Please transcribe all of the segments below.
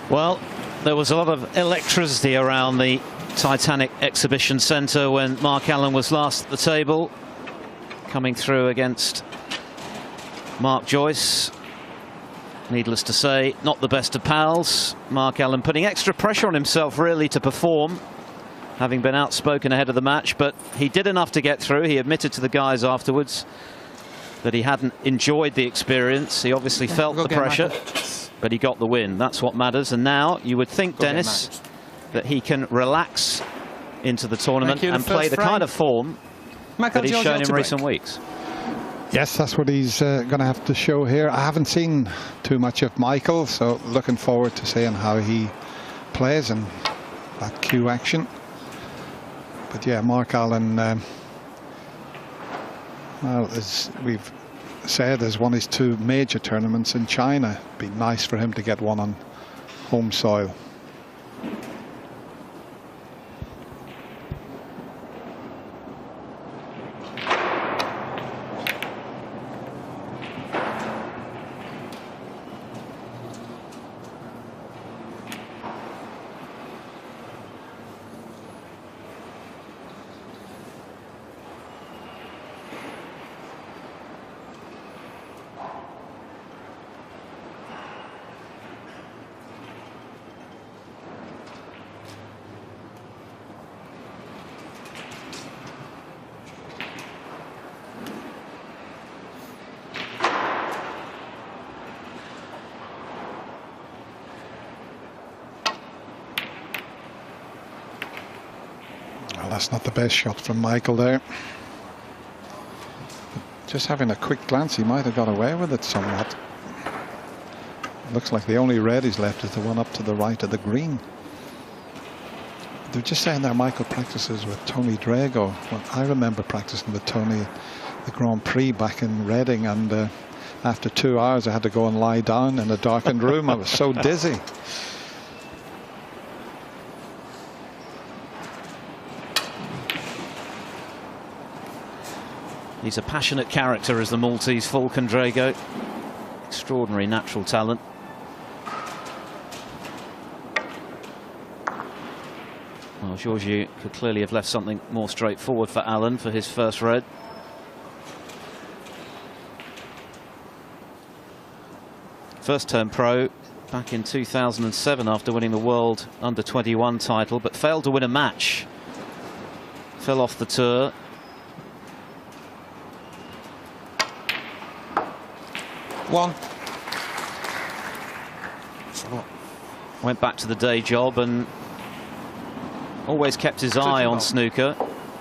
Well, there was a lot of electricity around the Titanic Exhibition Centre when Mark Allen was last at the table, coming through against Mark Joyce. Needless to say, not the best of pals. Mark Allen putting extra pressure on himself really to perform, having been outspoken ahead of the match, but he did enough to get through. He admitted to the guys afterwards that he hadn't enjoyed the experience. He obviously felt the pressure, but he got the win. That's what matters. And now you would think, Dennis, that he can relax into the tournament and play the kind of form that he's shown in recent weeks. Yes, that's what he's going to have to show here. I haven't seen too much of Michael, so looking forward to seeing how he plays in that cue action. But yeah, Mark Allen, well, as we've said, has won his 2 major tournaments in China. It'd be nice for him to get one on home soil. That's not the best shot from Michael there. Just having a quick glance, he might have got away with it somewhat. It looks like the only red he's left is the one up to the right of the green. They're just saying there Michael practices with Tony Drago. Well, I remember practicing with Tony at the Grand Prix back in Reading, and after 2 hours I had to go and lie down in a darkened room. I was so dizzy. He's a passionate character as the Maltese Falcon, Drago. Extraordinary natural talent. Well, Georgiou could clearly have left something more straightforward for Allen for his first red. First term pro back in 2007 after winning the World Under-21 title, but failed to win a match. Fell off the tour. Went back to the day job and always kept his eye on snooker,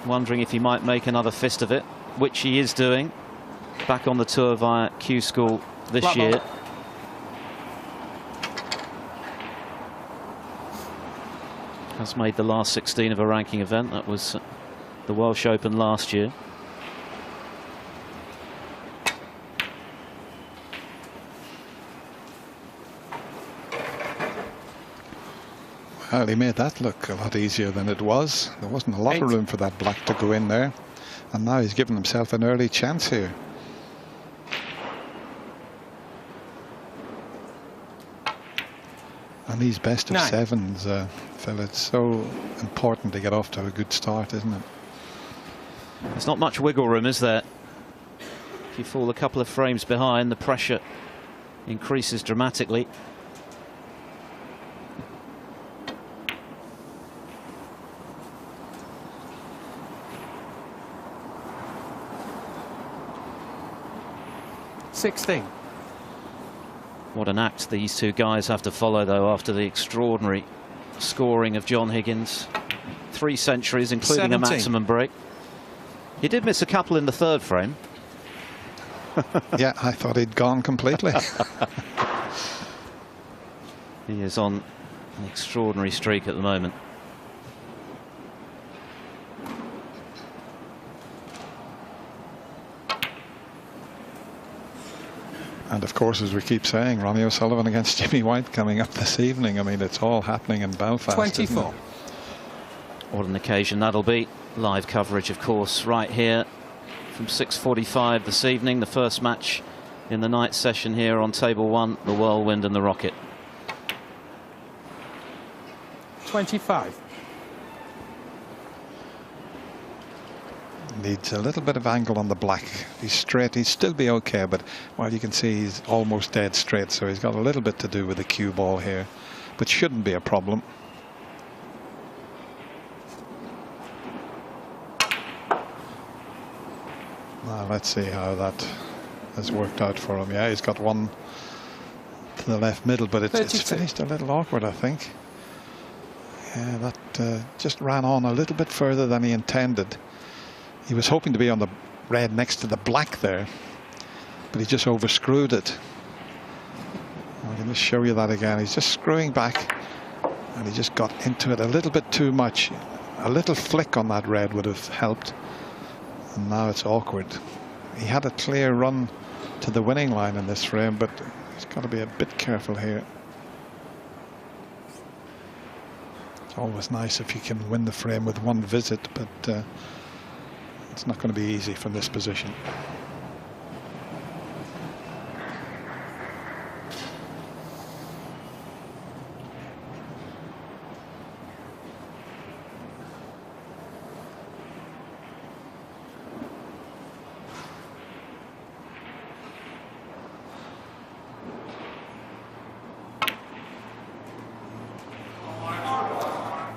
wondering if he might make another fist of it, which he is doing. Back on the tour via Q School this year. Has made the last 16 of a ranking event. That was the Welsh Open last year. Well, he made that look a lot easier than it was. There wasn't a lot of room for that black to go in there. And now he's given himself an early chance here. And these best of sevens, Phil, it's so important to get off to a good start, isn't it? There's not much wiggle room, is there? If you fall a couple of frames behind, the pressure increases dramatically. What an act these two guys have to follow, though, after the extraordinary scoring of John Higgins. 3 centuries, including 17. A maximum break. He did miss a couple in the 3rd frame. Yeah, I thought he'd gone completely. He is on an extraordinary streak at the moment. And of course, as we keep saying, Ronnie O'Sullivan against Jimmy White coming up this evening. I mean, it's all happening in Belfast. 24. What an occasion that'll be. Live coverage, of course, right here from 6:45 this evening. The first match in the night session here on Table 1, the Whirlwind and the Rocket. 25. Needs a little bit of angle on the black. If he's straight, he'd still be okay, but well, you can see he's almost dead straight, so he's got a little bit to do with the cue ball here, but shouldn't be a problem. Now let's see how that has worked out for him. Yeah, he's got one to the left middle, but it's finished a little awkward, I think. Yeah, that just ran on a little bit further than he intended. He was hoping to be on the red next to the black there, but he just overscrewed it. I'm going to show you that again. He's just screwing back, and he just got into it a little bit too much. A little flick on that red would have helped, and now it's awkward. He had a clear run to the winning line in this frame, but he's got to be a bit careful here. It's always nice if you can win the frame with one visit, but it's not going to be easy from this position.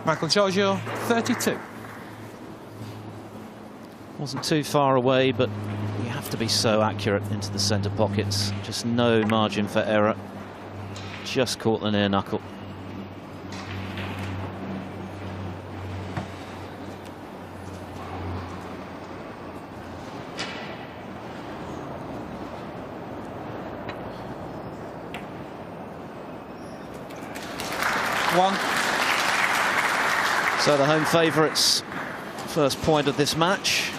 Michael Georgiou, 32. Wasn't too far away, but you have to be so accurate into the centre pockets. Just no margin for error. Just caught the near knuckle. One. So the home favourites, first point of this match.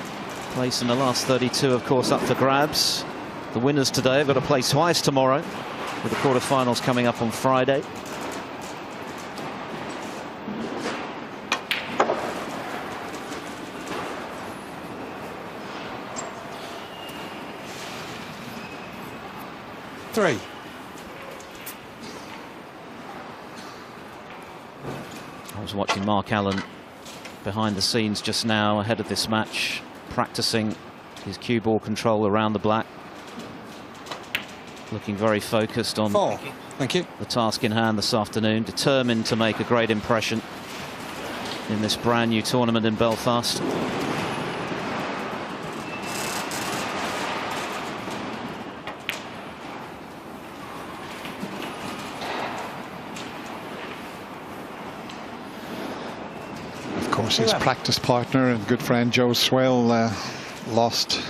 Place in the last 32, of course, up for grabs. The winners today have got to play twice tomorrow, with the quarterfinals coming up on Friday. Three. I was watching Mark Allen behind the scenes just now ahead of this match, practicing his cue ball control around the black. Looking very focused on Thank you. the task in hand this afternoon, determined to make a great impression in this brand new tournament in Belfast. Of course, his practice partner and good friend Joe Swale lost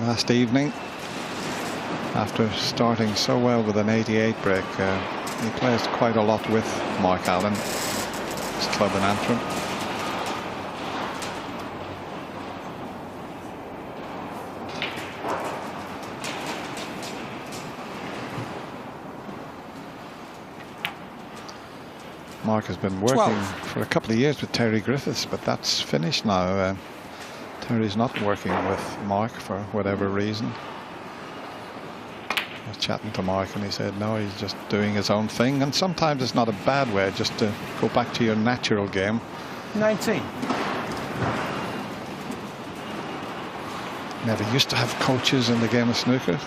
last evening after starting so well with an 88 break. He plays quite a lot with Mark Allen, his club in Antrim. Mark has been working 12. for a couple of years with Terry Griffiths, but that's finished now. Terry's not working with Mark for whatever reason. I was chatting to Mark and he said no, he's just doing his own thing, and sometimes it's not a bad way just to go back to your natural game. 19. Never used to have coaches in the game of snooker,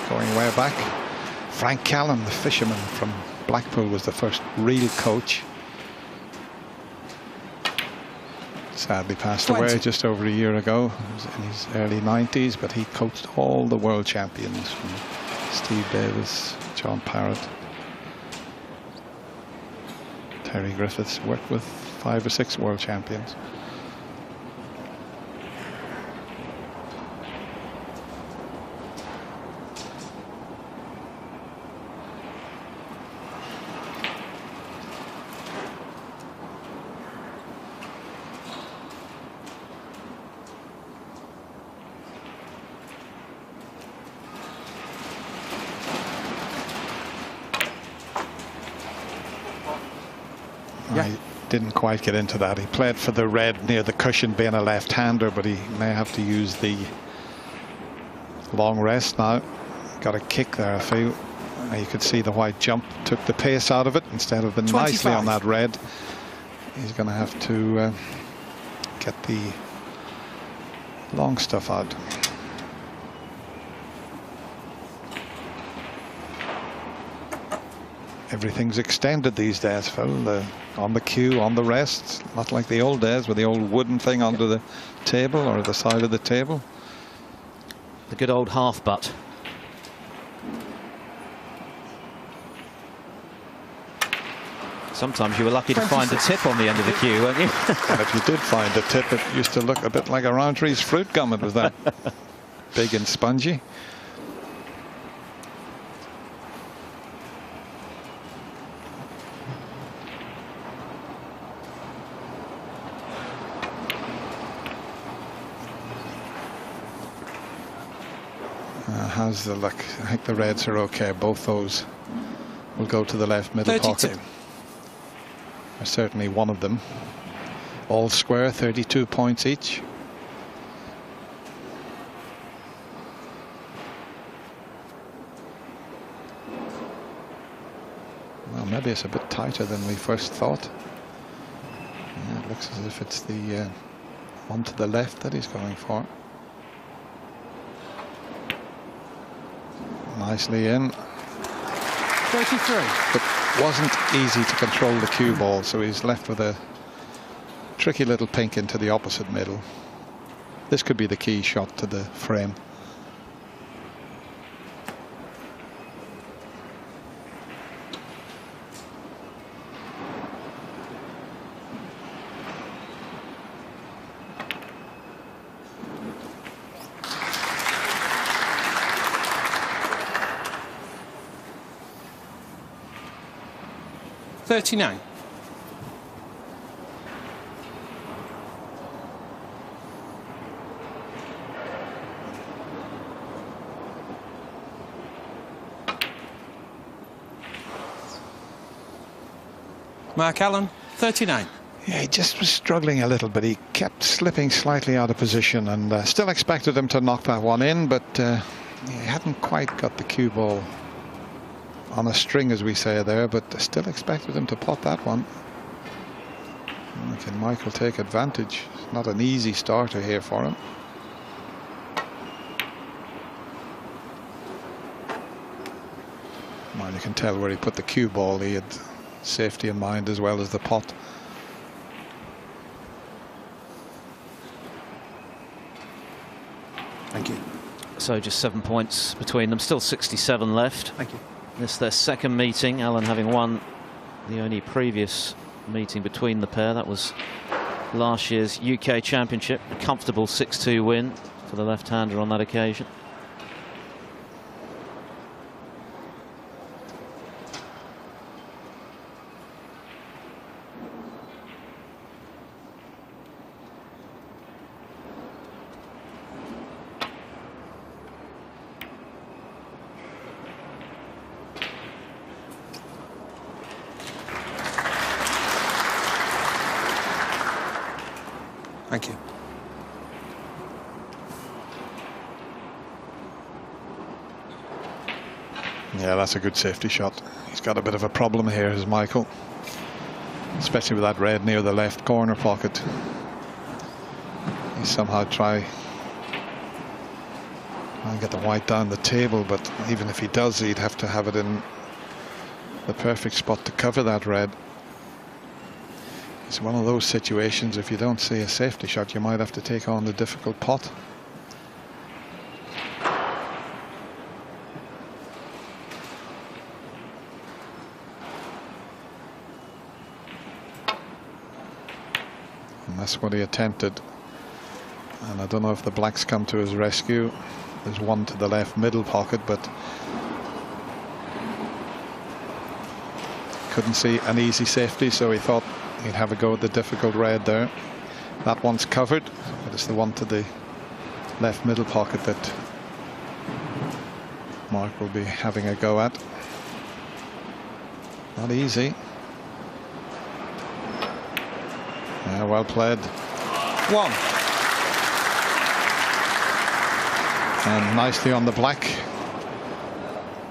going way back. Frank Callan, the fisherman from Blackpool, was the first real coach. Sadly passed 20. away just over a year ago. He was in his early 90s, but he coached all the world champions, from Steve Davis, John Parrott, Terry Griffiths. Worked with 5 or 6 world champions. I didn't quite get into that. He played for the red near the cushion, being a left-hander, but he may have to use the long rest now. Got a kick there, I feel. You could see the white jump took the pace out of it instead of the 25. nicely on that red. he's going to have to get the long stuff out. Everything's extended these days, Phil. On the cue, on the rest, not like the old days with the old wooden thing under the table or the side of the table. The good old half butt. Sometimes you were lucky to find a tip on the end of the cue, weren't you? And if you did find a tip, it used to look a bit like a Roundtree's fruit gum. It was that big and spongy. How's the luck? I think the reds are okay. Both those will go to the left middle 32. pocket. Or certainly one of them. All square, 32 points each. Well, maybe it's a bit tighter than we first thought. Yeah, it looks as if it's the one to the left that he's going for. Nicely in. 33. It wasn't easy to control the cue ball, so he's left with a tricky little pink into the opposite middle. This could be the key shot to the frame. $39. Mark Allen, 39. Yeah, he just was struggling a little bit. He kept slipping slightly out of position, and still expected him to knock that one in, but he hadn't quite got the cue ball on a string, as we say there, but still expected him to pot that one. Can Michael take advantage? It's not an easy starter here for him. Well, you can tell where he put the cue ball. He had safety in mind as well as the pot. Thank you. So just 7 points between them, still 67 left. Thank you. This is their second meeting, Allen having won the only previous meeting between the pair. That was last year's UK Championship, a comfortable 6-2 win for the left-hander on that occasion. Thank you. Yeah, that's a good safety shot. He's got a bit of a problem here, is Michael, especially with that red near the left corner pocket. He somehow try and get the white down the table, but even if he does, he'd have to have it in the perfect spot to cover that red. It's one of those situations, if you don't see a safety shot, you might have to take on the difficult pot. And that's what he attempted. And I don't know if the blacks come to his rescue. There's one to the left middle pocket, but couldn't see an easy safety, so he thought he'd have a go at the difficult red there. That one's covered, but it's the one to the left middle pocket that Mark will be having a go at. Not easy. Yeah, well played. One. And nicely on the black.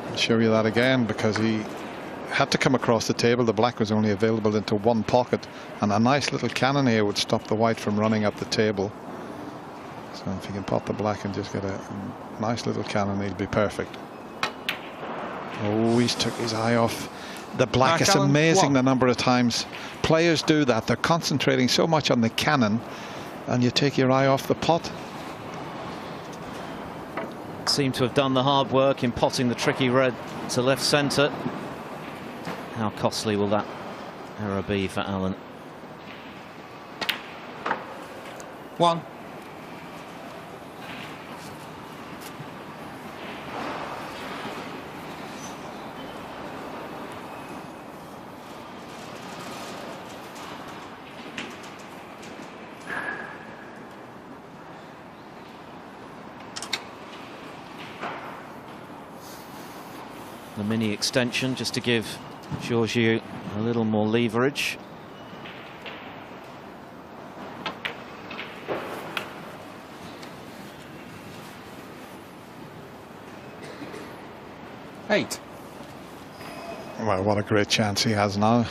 I'll show you that again, because he had to come across the table. The black was only available into one pocket, and a nice little cannon here would stop the white from running up the table. So if he can pot the black and just get a nice little cannon, he'll be perfect. Oh, he's took his eye off the black. It's amazing the number of times players do that. They're concentrating so much on the cannon, and you take your eye off the pot. Seem to have done the hard work in potting the tricky red to left centre. How costly will that error be for Allen? 1. The mini extension just to give Georgiou a little more leverage. Eight. Well, what a great chance he has now.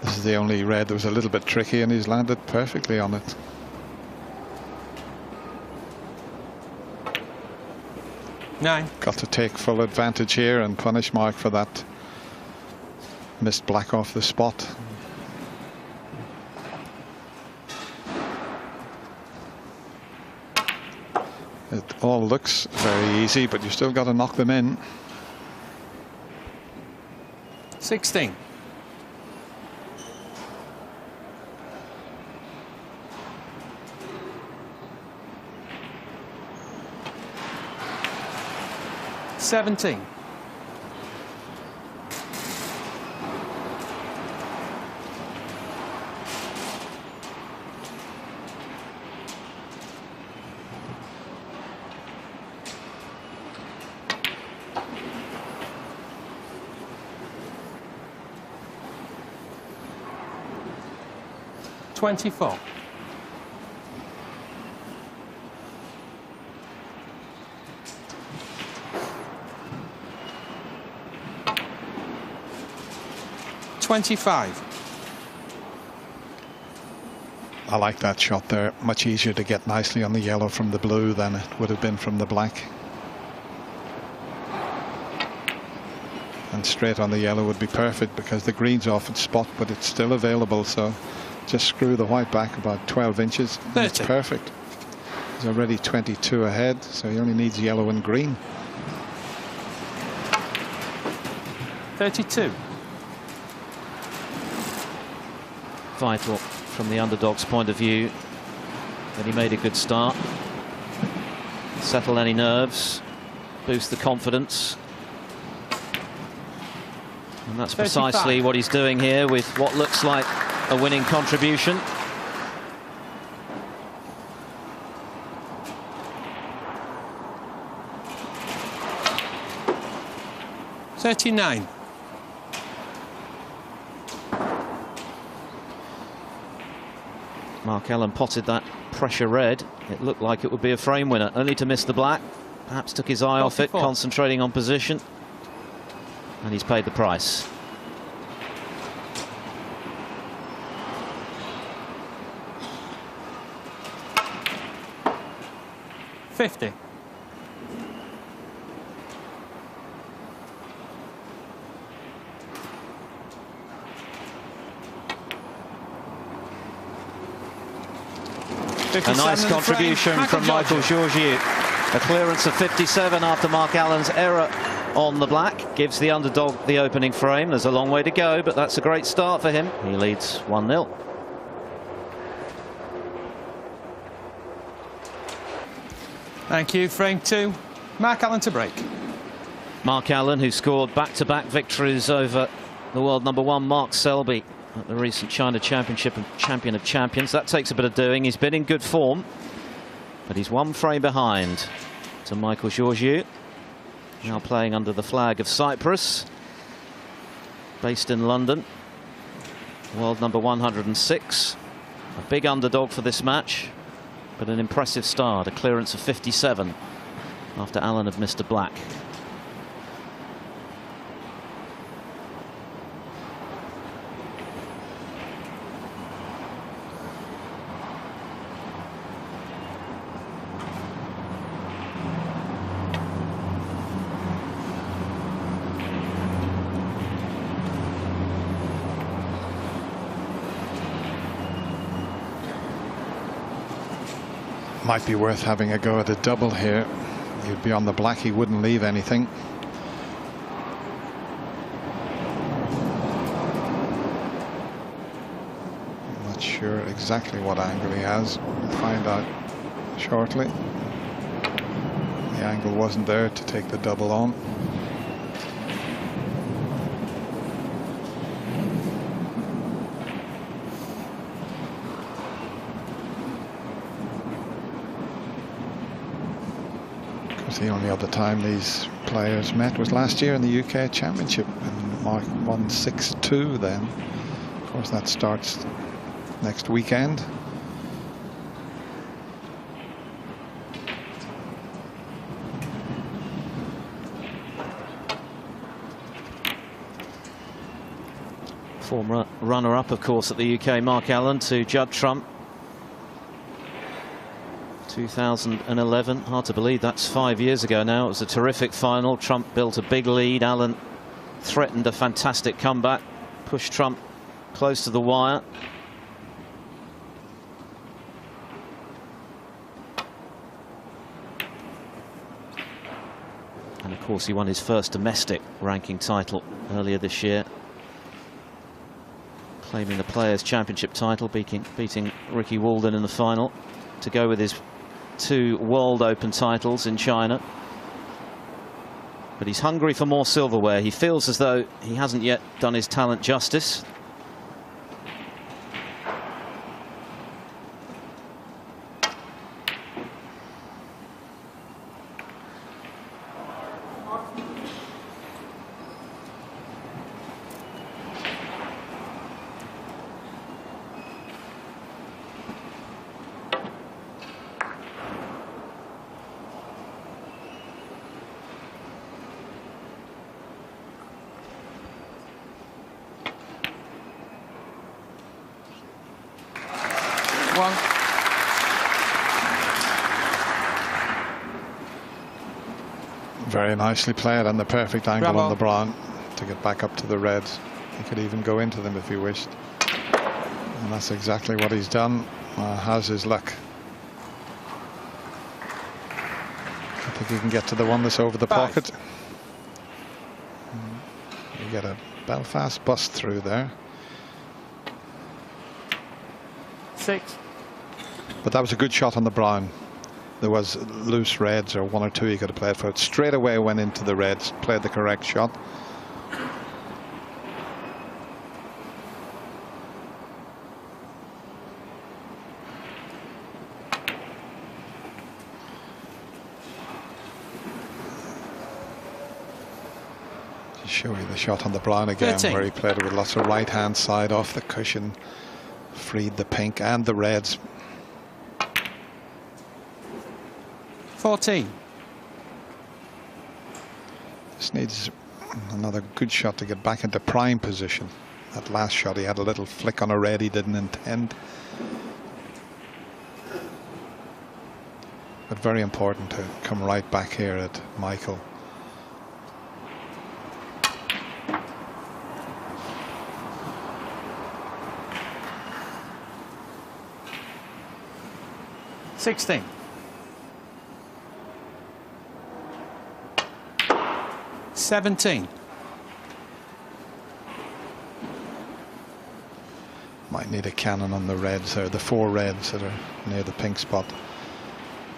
This is the only red that was a little bit tricky, and he's landed perfectly on it. Nine. Got to take full advantage here and punish Mark for that missed black off the spot. It all looks very easy, but you still got to knock them in. 16. $17. $24. $25. I like that shot there. Much easier to get nicely on the yellow from the blue than it would have been from the black. And straight on the yellow would be perfect because the green's off its spot, but it's still available. So just screw the white back about 12 inches. And it's perfect. He's already 22 ahead, so he only needs yellow and green. 32. Vital from the underdog's point of view that he made a good start. Settle any nerves, boost the confidence. And that's precisely 35. what he's doing here with what looks like a winning contribution. $39. Mark Allen potted that pressure red. It looked like it would be a frame winner, only to miss the black. Perhaps took his eye off it, concentrating on position. And he's paid the price. $50. A nice contribution from Michael Georgiou. A clearance of 57 after Mark Allen's error on the black. Gives the underdog the opening frame. There's a long way to go, but that's a great start for him. He leads 1-0. Thank you. Frame 2. Mark Allen to break. Mark Allen, who scored back-to-back victories over the world #1 Mark Selby at the recent China Championship and Champion of Champions. That takes a bit of doing. He's been in good form, but he's one frame behind to Michael Georgiou, now playing under the flag of Cyprus, based in London, world number 106. A big underdog for this match, but an impressive start. A clearance of 57 after Allen had missed a black. Might be worth having a go at a double here. He'd be on the black, he wouldn't leave anything. I'm not sure exactly what angle he has. We'll find out shortly. The angle wasn't there to take the double on. The only other time these players met was last year in the UK Championship, and Mark won 6-2 then. Of course, that starts next weekend. Former runner-up, of course, at the UK, Mark Allen, to Judd Trump. 2011, hard to believe that's 5 years ago now. It was a terrific final. Trump built a big lead. Allen threatened a fantastic comeback, pushed Trump close to the wire. And of course he won his first domestic ranking title earlier this year, claiming the Players' Championship title, beating Ricky Walden in the final to go with his 2 World Open titles in China. But he's hungry for more silverware. He feels as though he hasn't yet done his talent justice. Very nicely played, and the perfect angle on the brown to get back up to the reds. He could even go into them if he wished, and that's exactly what he's done. How's his luck? I think he can get to the one that's over the pocket. You get a Belfast bust through there. 6. But that was a good shot on the brown. There was loose reds, or 1 or 2 he could have played for it. Straight away went into the reds, played the correct shot. Just show you the shot on the brown again, 13. where he played it with lots of right hand side off the cushion, freed the pink and the reds. 14. Just needs another good shot to get back into prime position. That last shot, he had a little flick on a red he didn't intend. But very important to come right back here at Michael. $16. $17. Might need a cannon on the reds there, the 4 reds that are near the pink spot.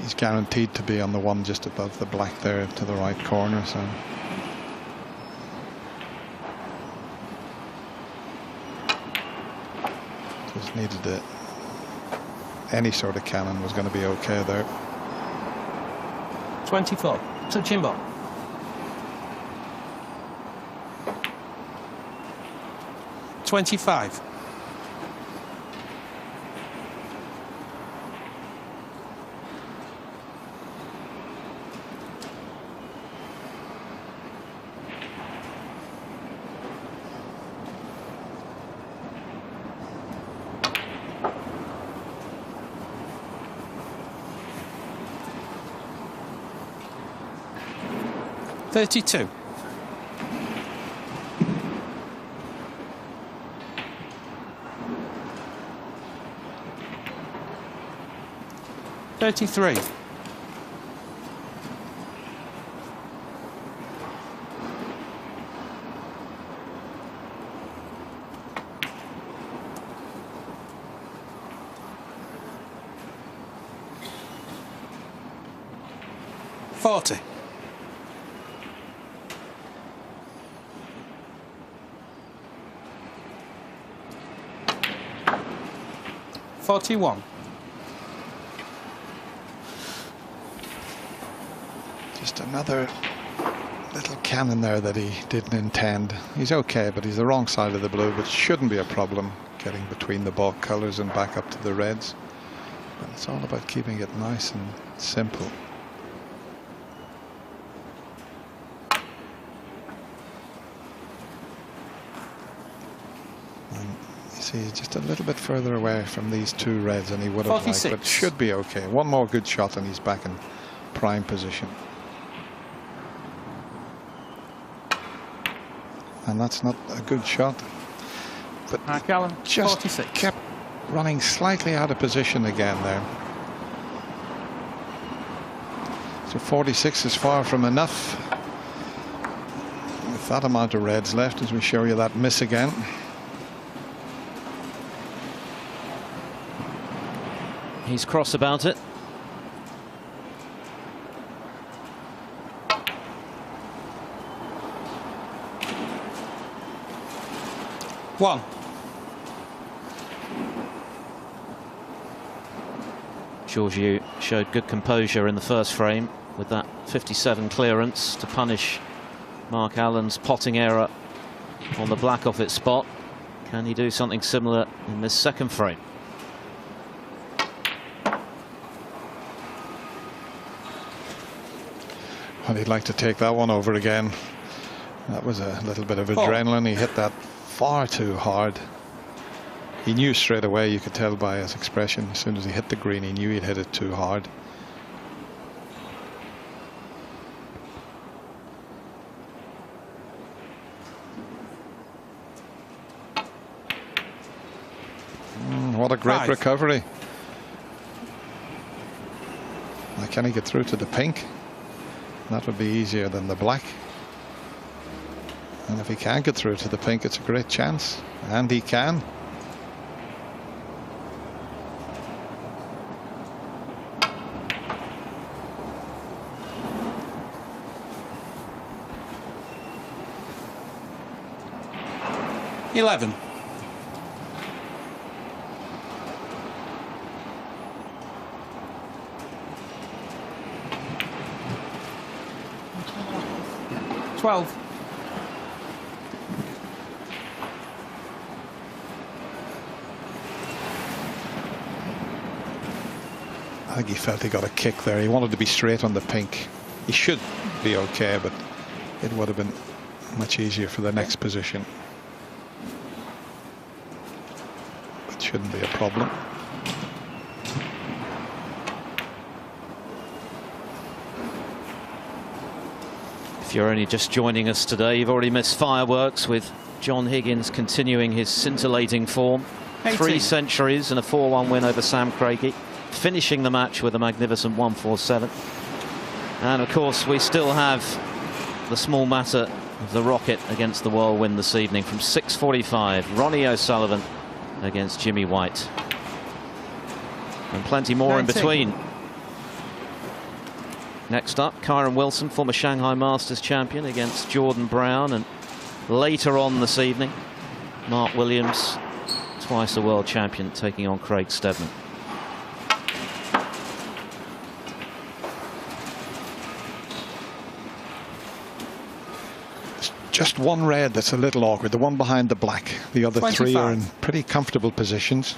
He's guaranteed to be on the one just above the black there to the right corner, so. Just needed it. Any sort of cannon was going to be okay there. 24. Touching ball. 25. $32. 33. $40. 41. Just another little cannon there that he didn't intend. He's okay, but he's the wrong side of the blue, but shouldn't be a problem getting between the balk colours and back up to the reds. But it's all about keeping it nice and simple. He's just a little bit further away from these two reds than he would have 46. liked, but should be okay. One more good shot and he's back in prime position. And that's not a good shot. But Mark Allen, just 46. kept running slightly out of position again there. So 46 is far from enough. With that amount of reds left, as we show you that miss again. He's cross about it. One. Georgiou showed good composure in the first frame with that 57 clearance to punish Mark Allen's potting error on the black off its spot. Can he do something similar in this second frame? Well, he'd like to take that one over again. That was a little bit of adrenaline. He hit that far too hard. He knew straight away, you could tell by his expression, as soon as he hit the green, he knew he'd hit it too hard. What a great recovery. Now, can he get through to the pink? That would be easier than the black. And if he can get through to the pink, it's a great chance. And he can. $11. $12. I think he felt he got a kick there. He wanted to be straight on the pink. He should be okay, but it would have been much easier for the next position. But shouldn't be a problem. If you're only just joining us today, you've already missed fireworks with John Higgins continuing his scintillating form. 18. 3 centuries and a 4-1 win over Sam Craigie, finishing the match with a magnificent 147. And of course we still have the small matter of the Rocket against the Whirlwind this evening from 6:45. Ronnie O'Sullivan against Jimmy White. And plenty more 19. in between. Next up, Kyron Wilson, former Shanghai Masters champion, against Jordan Brown. And later on this evening, Mark Williams, twice a world champion, taking on Craig Steadman. Just one red that's a little awkward, the one behind the black. The other 25. 3 are in pretty comfortable positions.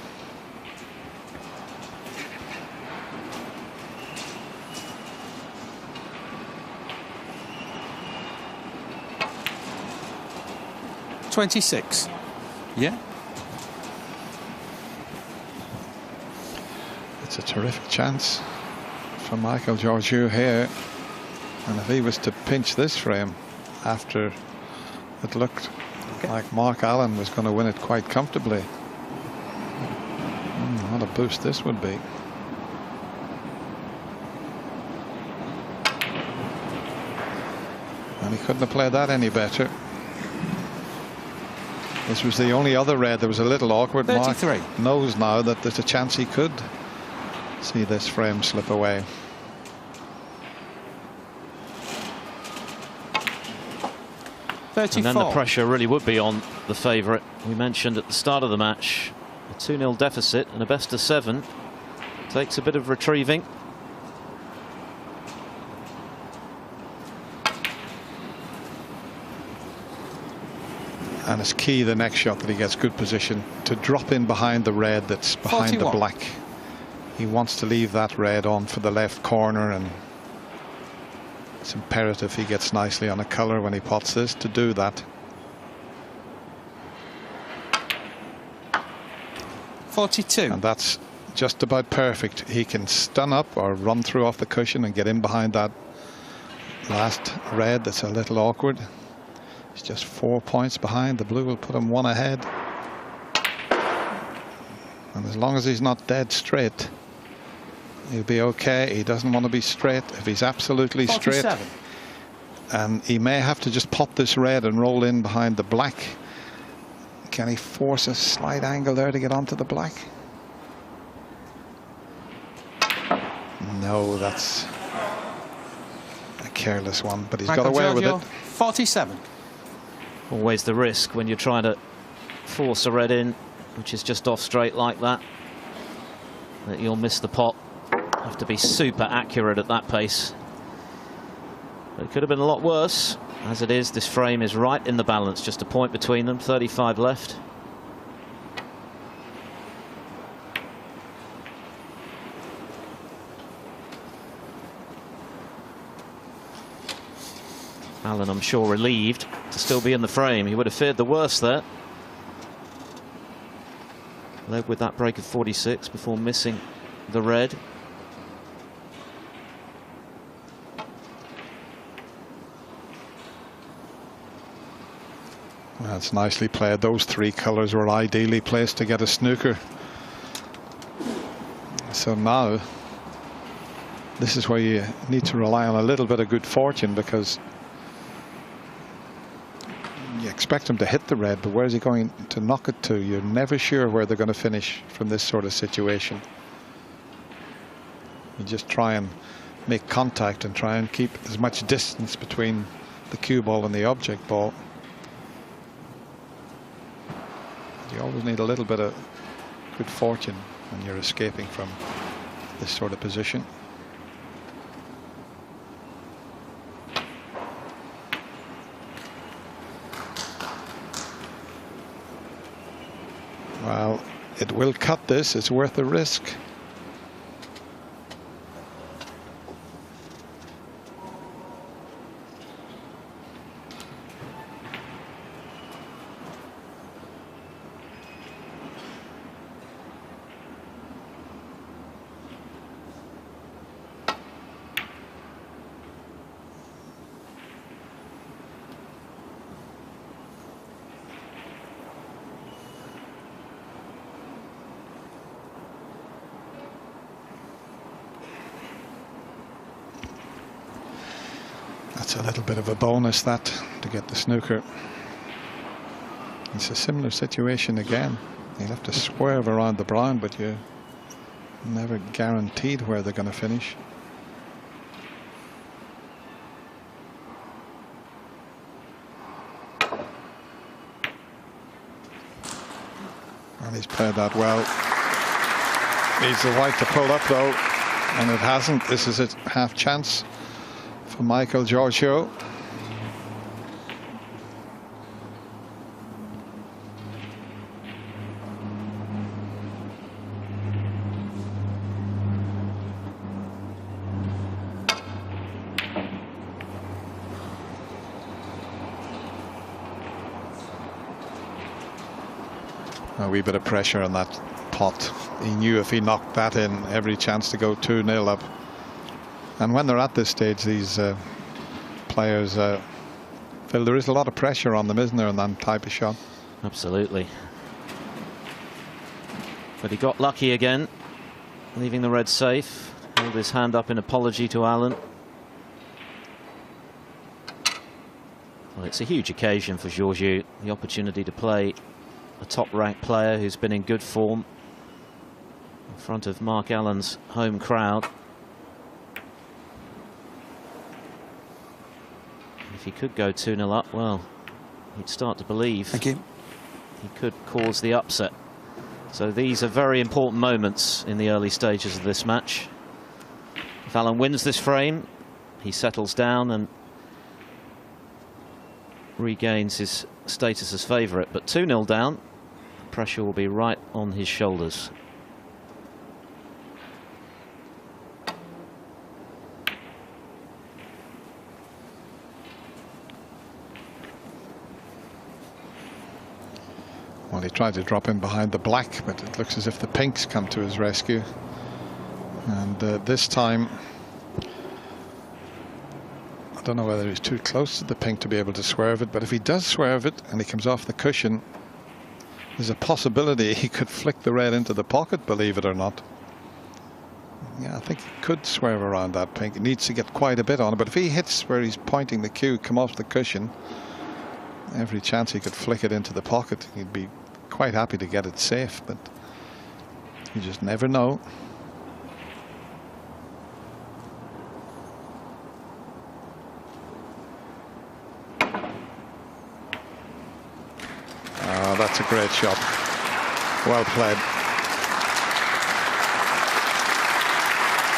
$26. Yeah. It's a terrific chance for Michael Georgiou here. And if he was to pinch this frame after it looked like Mark Allen was going to win it quite comfortably. What a boost this would be. And he couldn't have played that any better. This was the only other red that was a little awkward. 33. Mark knows now that there's a chance he could see this frame slip away. And then the pressure really would be on the favourite. We mentioned at the start of the match, a 2-0 deficit and a best of 7 takes a bit of retrieving. And it's key the next shot that he gets good position to drop in behind the red that's behind 41. the black. He wants to leave that red on for the left corner, and it's imperative he gets nicely on a colour when he pots this to do that. 42. And that's just about perfect. He can stun up or run through off the cushion and get in behind that last red that's a little awkward. He's just 4 points behind. The blue will put him 1 ahead. And as long as he's not dead straight, he'll be okay. He doesn't want to be straight. If he's absolutely 47. straight, and he may have to just pop this red and roll in behind the black. Can he force a slight angle there to get onto the black? No, that's a careless one, but he's Michael got away Georgiou, with it. 47. Always the risk when you're trying to force a red in, which is just off straight like that, that you'll miss the pot. Have to be super accurate at that pace. But it could have been a lot worse. As it is, this frame is right in the balance, just a point between them, 35 left. Allen, I'm sure, relieved to still be in the frame. He would have feared the worst there. Led with that break of 46 before missing the red. That's nicely played. Those 3 colours were ideally placed to get a snooker. So now this is where you need to rely on a little bit of good fortune, because you expect him to hit the red, but where is he going to knock it to? You're never sure where they're going to finish from this sort of situation. You just try and make contact and try and keep as much distance between the cue ball and the object ball. You always need a little bit of good fortune when you're escaping from this sort of position. Well, it will cut this. It's worth the risk. That's a little bit of a bonus, that, to get the snooker. It's a similar situation again. You'll have to swerve around the brown, but you're never guaranteed where they're going to finish. And he's played that well. Needs the white to pull up though, and it hasn't. This is a half chance for Michael Georgiou. A wee bit of pressure on that pot. He knew if he knocked that in, every chance to go 2-0 up. And when they're at this stage, these players feel there is a lot of pressure on them, isn't there, on that type of shot? Absolutely. But he got lucky again, leaving the red safe. Held his hand up in apology to Allen. it's a huge occasion for Georgiou, the opportunity to play a top-ranked player who's been in good form in front of Mark Allen's home crowd. If he could go 2-0 up, well, he'd start to believe he could cause the upset. So these are very important moments in the early stages of this match. If Allen wins this frame, he settles down and regains his status as favourite. But 2-0 down, pressure will be right on his shoulders. Well, he tried to drop in behind the black, but it looks as if the pinks come to his rescue. And this time, I don't know whether he's too close to the pink to be able to swerve it, but if he does swerve it and he comes off the cushion, there's a possibility he could flick the red into the pocket, believe it or not. Yeah, I think he could swerve around that pink. He needs to get quite a bit on it, but if he hits where he's pointing the cue, come off the cushion, every chance he could flick it into the pocket. He'd be quite happy to get it safe, but you just never know. Oh, that's a great shot. Well played.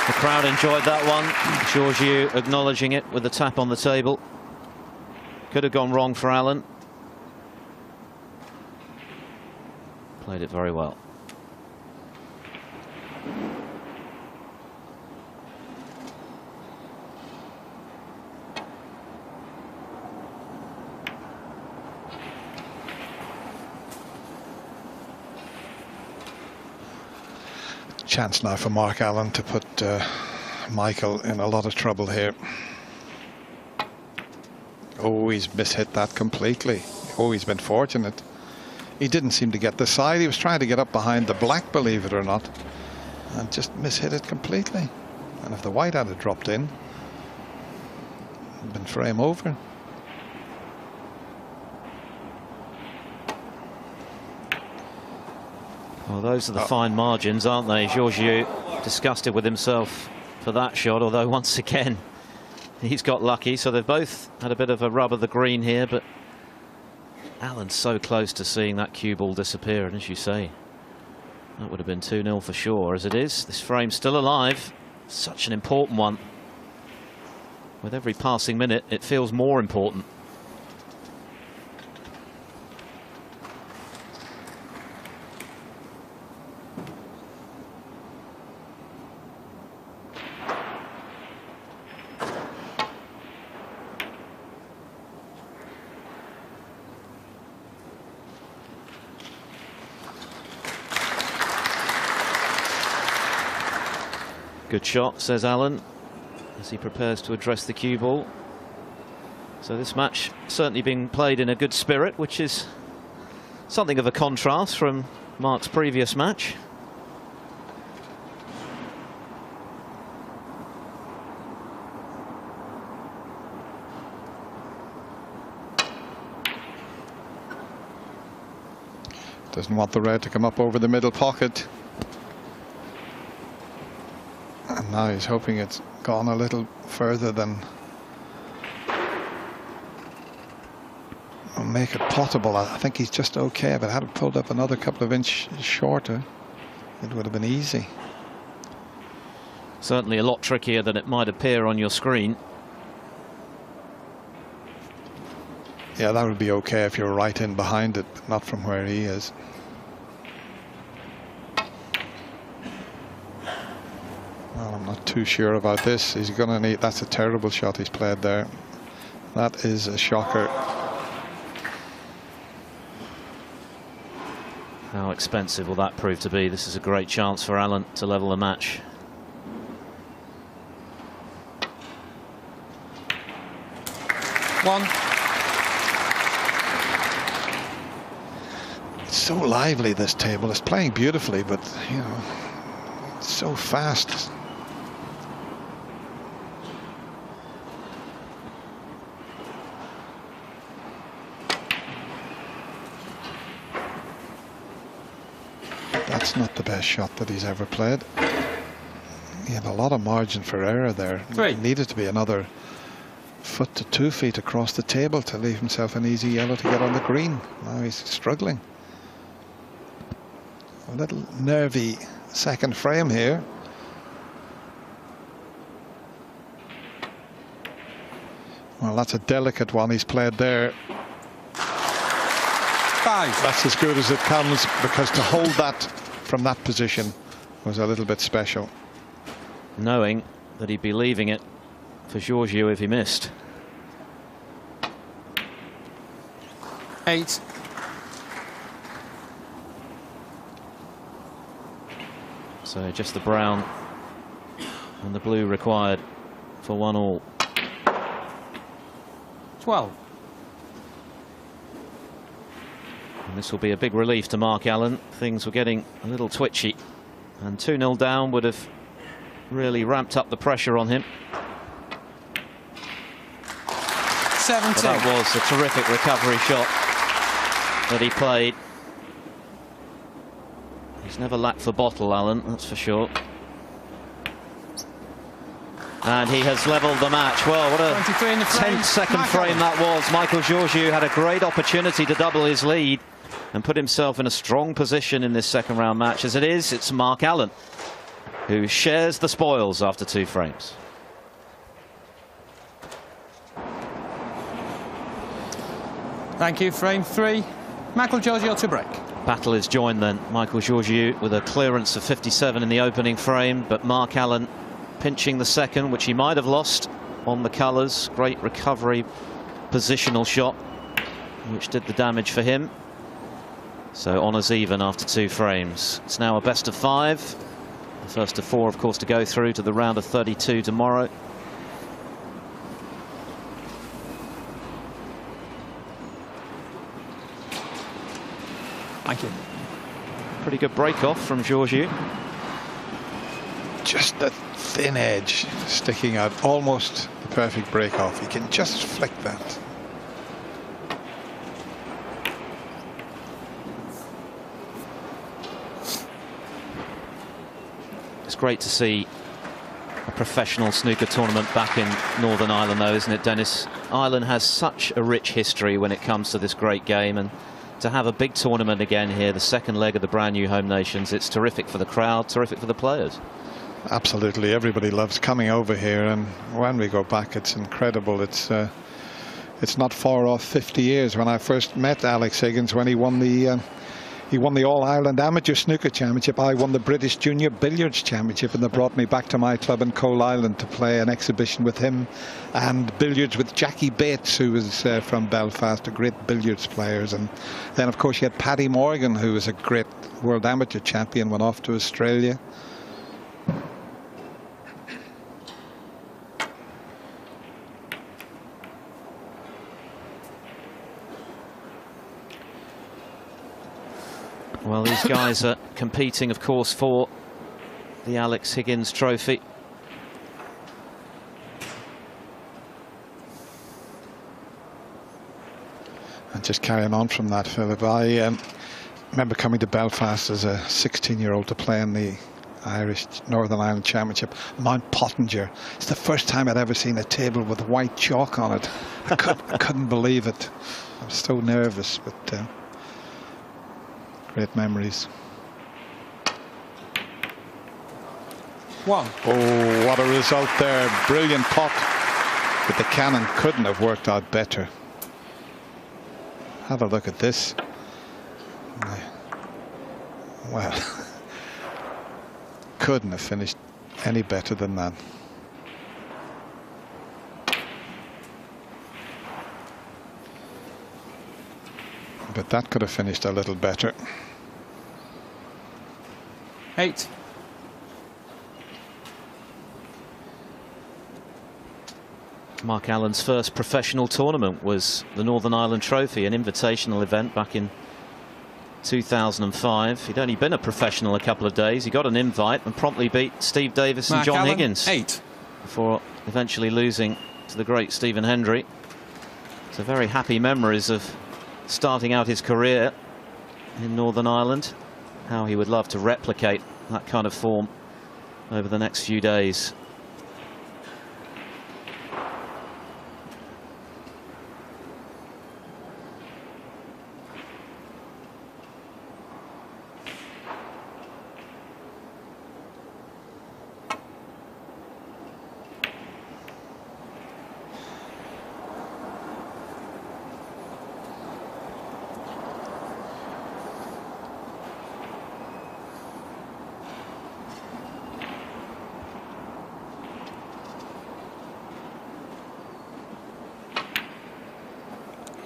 The crowd enjoyed that one. Georgiou acknowledging it with a tap on the table. Could have gone wrong for Allen. Played it very well. Chance now for Mark Allen to put Michael in a lot of trouble here. Oh, he's mishit that completely. Oh, he's been fortunate. He didn't seem to get the side. He was trying to get up behind the black, believe it or not, and just mishit it completely. And if the white had dropped in, it'd been frame over. Well, those are the fine margins, aren't they? Georgiou disgusted with himself for that shot, although once again he's got lucky. So they've both had a bit of a rub of the green here, but Allen's so close to seeing that cue ball disappear, and as you say, that would have been 2-0 for sure. As it is, this frame's still alive. Such an important one. With every passing minute, it feels more important. Good shot, says Allen, as he prepares to address the cue ball. So this match certainly being played in a good spirit, which is something of a contrast from Mark's previous match. Doesn't want the red to come up over the middle pocket. And now he's hoping it's gone a little further than will make it potable. I think he's just okay. If it had pulled up another couple of inches shorter, it would have been easy. Certainly a lot trickier than it might appear on your screen. Yeah, that would be okay if you're right in behind it, but not from where he is. Well, I'm not too sure about this. He's going to need... That's a terrible shot he's played there. That is a shocker. How expensive will that prove to be? This is a great chance for Allen to level the match. One. It's so lively, this table. It's playing beautifully, but, you know, it's so fast. That's not the best shot that he's ever played. He had a lot of margin for error there. Three. Needed to be another foot to 2 feet across the table to leave himself an easy yellow to get on the green. Now he's struggling. A little nervy second frame here. Well, that's a delicate one he's played there. 5. That's as good as it comes, because to hold that from that position was a little bit special. Knowing that he'd be leaving it for Georgiou if he missed. 8. So just the brown and the blue required for 1-all. 12. And this will be a big relief to Mark Allen. Things were getting a little twitchy, and 2-0 down would have really ramped up the pressure on him. 17. But that was a terrific recovery shot that he played. He's never lacked for bottle, Allen, that's for sure. And he has levelled the match. Well, what a 10-second frame that was. Michael Georgiou had a great opportunity to double his lead and put himself in a strong position in this second round match. As it is, it's Mark Allen who shares the spoils after 2 frames. Thank you. Frame 3. Michael Georgiou to break. Battle is joined then. Michael Georgiou with a clearance of 57 in the opening frame, but Mark Allen pinching the second, which he might have lost on the colours. Great recovery positional shot, which did the damage for him. So honours even after 2 frames. It's now a best of 5. The first of 4, of course, to go through to the round of 32 tomorrow. Thank you. Pretty good break off from Georgiou. Just the thin edge sticking out, almost the perfect break off. He can just flick that. It's great to see a professional snooker tournament back in Northern Ireland, though, isn't it, Dennis? Ireland has such a rich history when it comes to this great game, and to have a big tournament again here, the second leg of the brand new home nations, it's terrific for the crowd, terrific for the players. Absolutely, everybody loves coming over here, and when we go back, it's incredible. It's not far off 50 years when I first met Alex Higgins, when he won the All-Ireland Amateur Snooker Championship. I won the British Junior Billiards Championship, and they brought me back to my club in Coal Island to play an exhibition with him, and billiards with Jackie Bates, who was from Belfast, a great billiards players. And then, of course, you had Paddy Morgan, who was a great world amateur champion, went off to Australia. Well, these guys are competing, of course, for the Alex Higgins Trophy. And just carrying on from that, Philip, I remember coming to Belfast as a 16-year-old to play in the Irish Northern Ireland Championship, Mount Pottinger. It's the first time I'd ever seen a table with white chalk on it. I couldn't believe it. I was so nervous, but great memories. 1. Oh, what a result there. Brilliant pot. But the cannon couldn't have worked out better. Have a look at this. Well, couldn't have finished any better than that. But that could have finished a little better. 8. Mark Allen's first professional tournament was the Northern Ireland Trophy, an invitational event back in 2005. He'd only been a professional a couple of days. He got an invite and promptly beat Steve Davis and John Higgins 8. Before eventually losing to the great Stephen Hendry. So very happy memories of starting out his career in Northern Ireland. how he would love to replicate that kind of form over the next few days.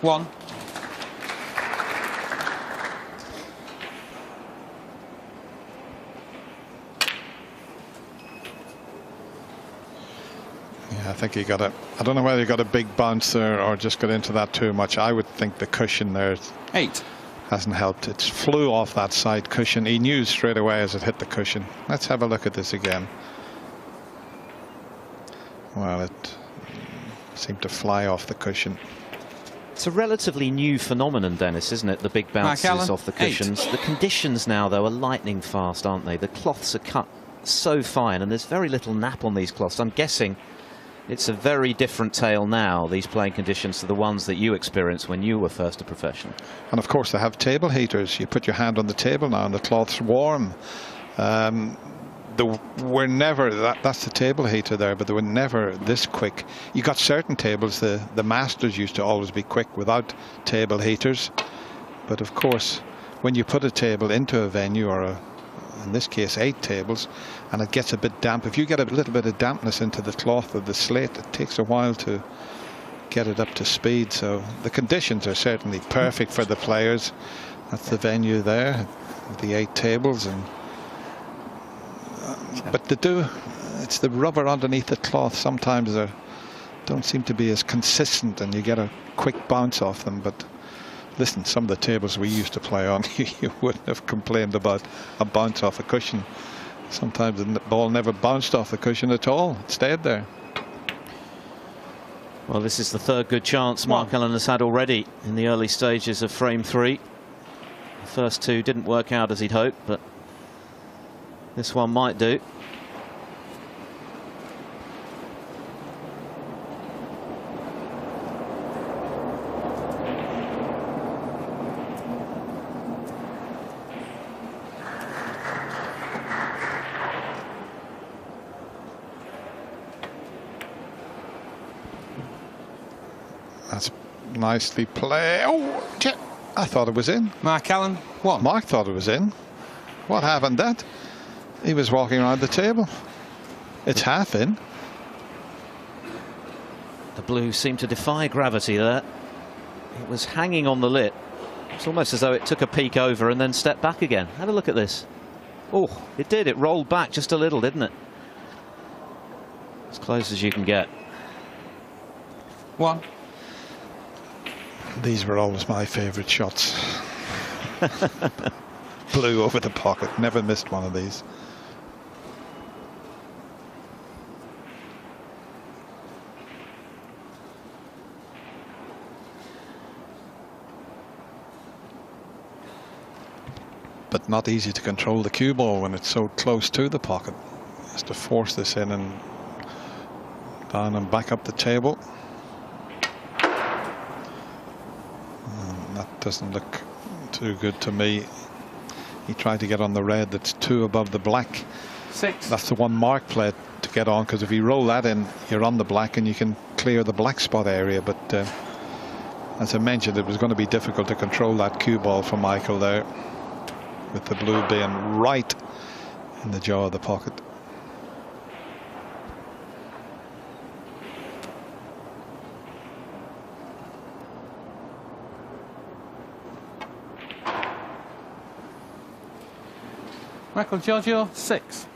One. Yeah, I think he got a. I don't know whether he got a big bounce there or just got into that too much. I would think the cushion there 8. hasn't helped. It flew off that side cushion. He knew straight away as it hit the cushion. Let's have a look at this again. Well, it seemed to fly off the cushion. It's a relatively new phenomenon, Dennis, isn't it? The big bounces off the cushions. 8. The conditions now, though, are lightning fast, aren't they? The cloths are cut so fine, and there's very little nap on these cloths. I'm guessing it's a very different tale now, these playing conditions, to the ones that you experienced when you were first a professional. And of course, they have table heaters. You put your hand on the table now, and the cloth's warm. We're never, that's the table heater there, but they were never this quick. You got certain tables, the Masters used to always be quick without table heaters. But of course, when you put a table into a venue, or in this case 8 tables, and it gets a bit damp, if you get a little bit of dampness into the cloth of the slate, it takes a while to get it up to speed. So the conditions are certainly perfect for the players. That's the venue there, the 8 tables. And but it's the rubber underneath the cloth. Sometimes they don't seem to be as consistent, and you get a quick bounce off them. But listen, some of the tables we used to play on, you wouldn't have complained about a bounce off a cushion. Sometimes the ball never bounced off the cushion at all. It stayed there. Well, this is the third good chance Mark Allen has had already in the early stages of frame 3. The first 2 didn't work out as he'd hoped, but this one might do. That's nicely played. Oh, I thought it was in. Mark Allen, 1. Mark thought it was in. What happened then? He was walking around the table. It's half in. The blue seemed to defy gravity there. It was hanging on the lip. It's almost as though it took a peek over and then stepped back again. Have a look at this. Oh, it did. It rolled back just a little, didn't it? As close as you can get. 1. These were always my favourite shots. Blue over the pocket. Never missed one of these. But not easy to control the cue ball when it's so close to the pocket. Has to force this in and down and back up the table. And that doesn't look too good to me. He tried to get on the red that's 2 above the black. 6. That's the one Mark played to get on, because if you roll that in, you're on the black and you can clear the black spot area. But as I mentioned, it was going to be difficult to control that cue ball for Michael there, with the blue being right in the jaw of the pocket. Michael Georgiou, 6.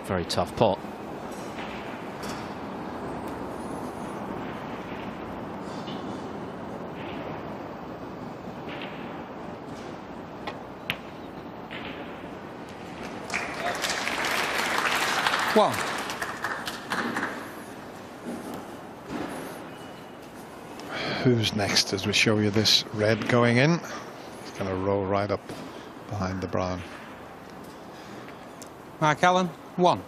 Very tough pot. One. Who's next as we show you this red going in? It's going to roll right up behind the brown. Mark Allen, 1.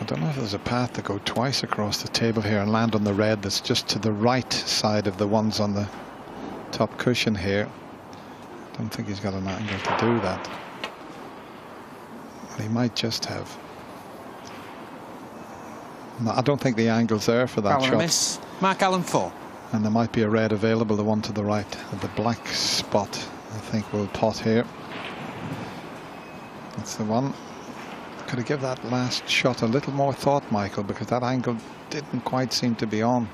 I don't know if there's a path to go twice across the table here and land on the red that's just to the right side of the ones on the top cushion here. I don't think he's got an angle to do that. Well, he might just have. No, I don't think the angle's there for that Allen shot. a miss. Mark Allen, 4. And there might be a red available, the one to the right. The black spot, I think, will pot here. That's the one. Could have given that last shot a little more thought, Michael, because that angle didn't quite seem to be on.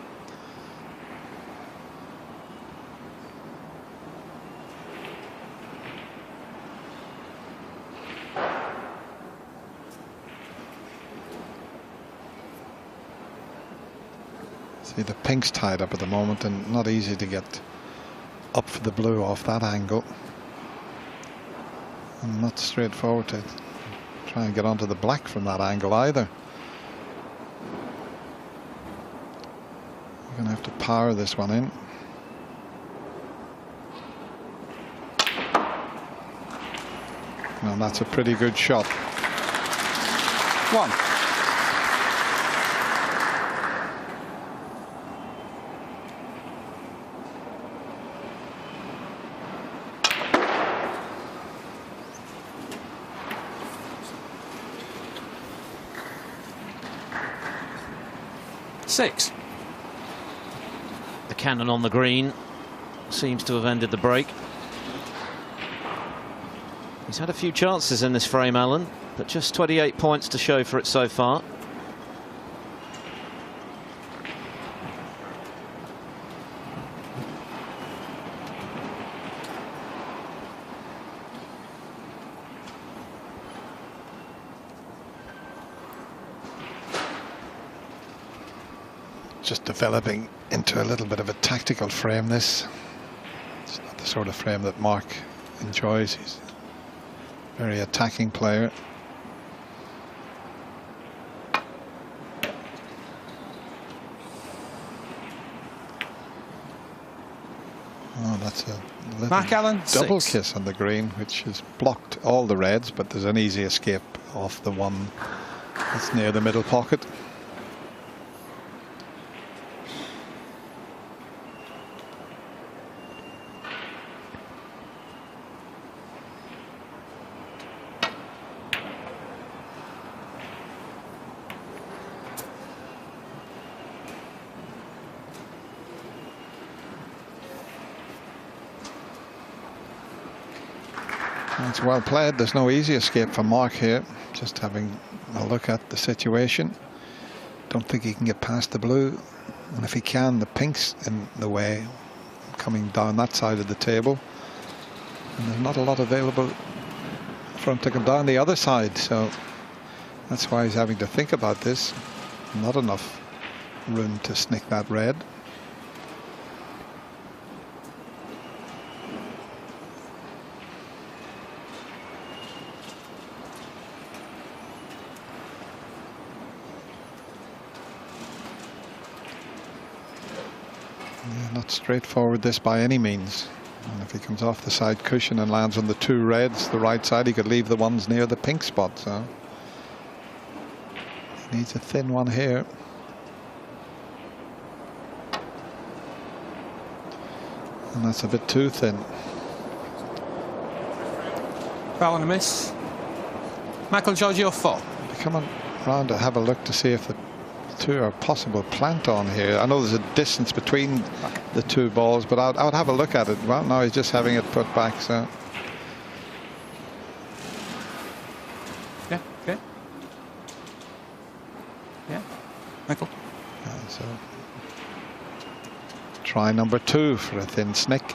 See, the pink's tied up at the moment and not easy to get up for the blue off that angle. And not straightforward to try and get onto the black from that angle either. You're going to have to power this one in. And that's a pretty good shot. 1. Six. The cannon on the green seems to have ended the break. He's had a few chances in this frame, Allen, but just 28 points to show for it so far. Just developing into a little bit of a tactical frame, this. It's not the sort of frame that Mark enjoys. He's a very attacking player. Oh, that's a little Mark Allen, double 6. kiss on the green, which has blocked all the reds, but there's an easy escape off the one that's near the middle pocket. It's well played. There's no easy escape for Mark here. Just having a look at the situation. Don't think he can get past the blue. And if he can, the pink's in the way, coming down that side of the table. And there's not a lot available for him to come down the other side. So that's why he's having to think about this. Not enough room to snick that red. Not straightforward this by any means. And if he comes off the side cushion and lands on the two reds, the right side, he could leave the ones near the pink spot. So he needs a thin one here. And that's a bit too thin. Foul and a miss. Michael Georgiou, 4. Come around to have a look to see if the two are possible plant on here. I know there's a distance between the two balls, but I would have a look at it. Well, now he's just having it put back, so. Yeah, okay. Yeah, Michael. So Try number 2 for a thin snick.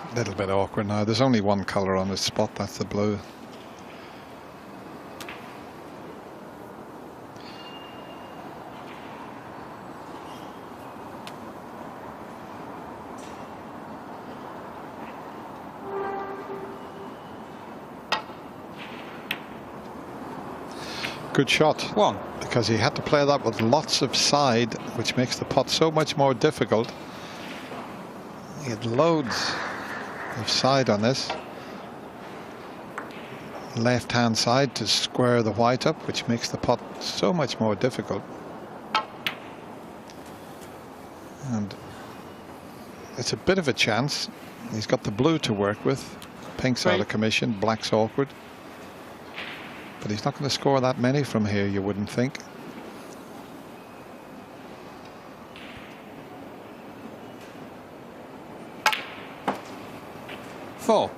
A little bit awkward now. There's only one colour on this spot, that's the blue. Good shot. One. Because he had to play that with lots of side, which makes the putt so much more difficult. He had loads of side on this. Left hand side to square the white up, which makes the putt so much more difficult. And it's a bit of a chance. He's got the blue to work with. Pink's out of commission, black's awkward. But he's not going to score that many from here, you wouldn't think. Four.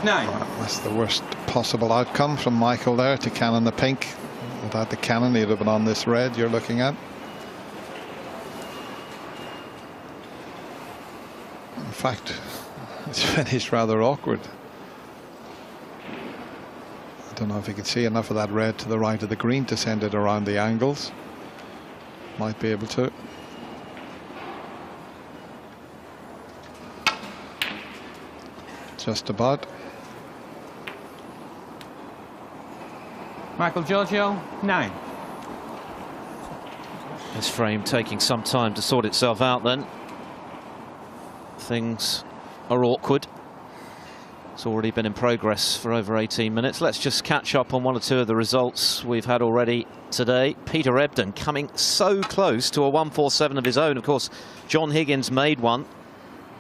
Nine. That's the worst possible outcome from Michael there, to cannon the pink. Without the cannon, he'd have been on this red you're looking at. In fact, it's finished rather awkward. I don't know if you can see enough of that red to the right of the green to send it around the angles. Might be able to. Just about. Michael Georgiou, 9. This frame taking some time to sort itself out then. Things are awkward. It's already been in progress for over 18 minutes. Let's just catch up on one or two of the results we've had already today. Peter Ebdon coming so close to a 147 of his own. Of course, John Higgins made one.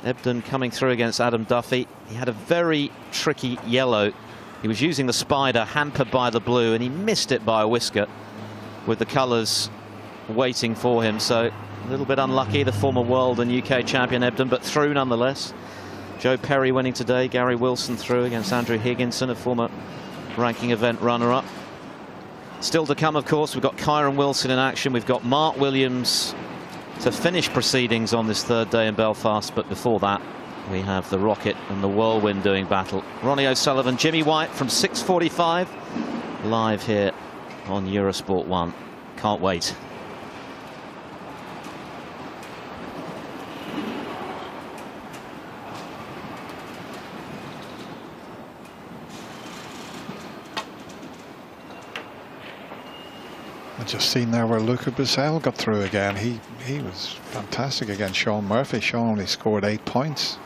Ebdon coming through against Adam Duffy. He had a very tricky yellow. He was using the spider, hampered by the blue, and he missed it by a whisker with the colours waiting for him. So a little bit unlucky, the former world and UK champion Ebdon, but through nonetheless. Joe Perry winning today, Gary Wilson through against Andrew Higginson, a former ranking event runner-up. Still to come, of course, we've got Kyron Wilson in action. We've got Mark Williams to finish proceedings on this third day in Belfast, but before that we have the Rocket and the Whirlwind doing battle. Ronnie O'Sullivan, Jimmy White from 6:45 live here on Eurosport 1. Can't wait. I just seen there where Luca Brazil got through again. He was fantastic against Sean Murphy. Sean only scored 8 points.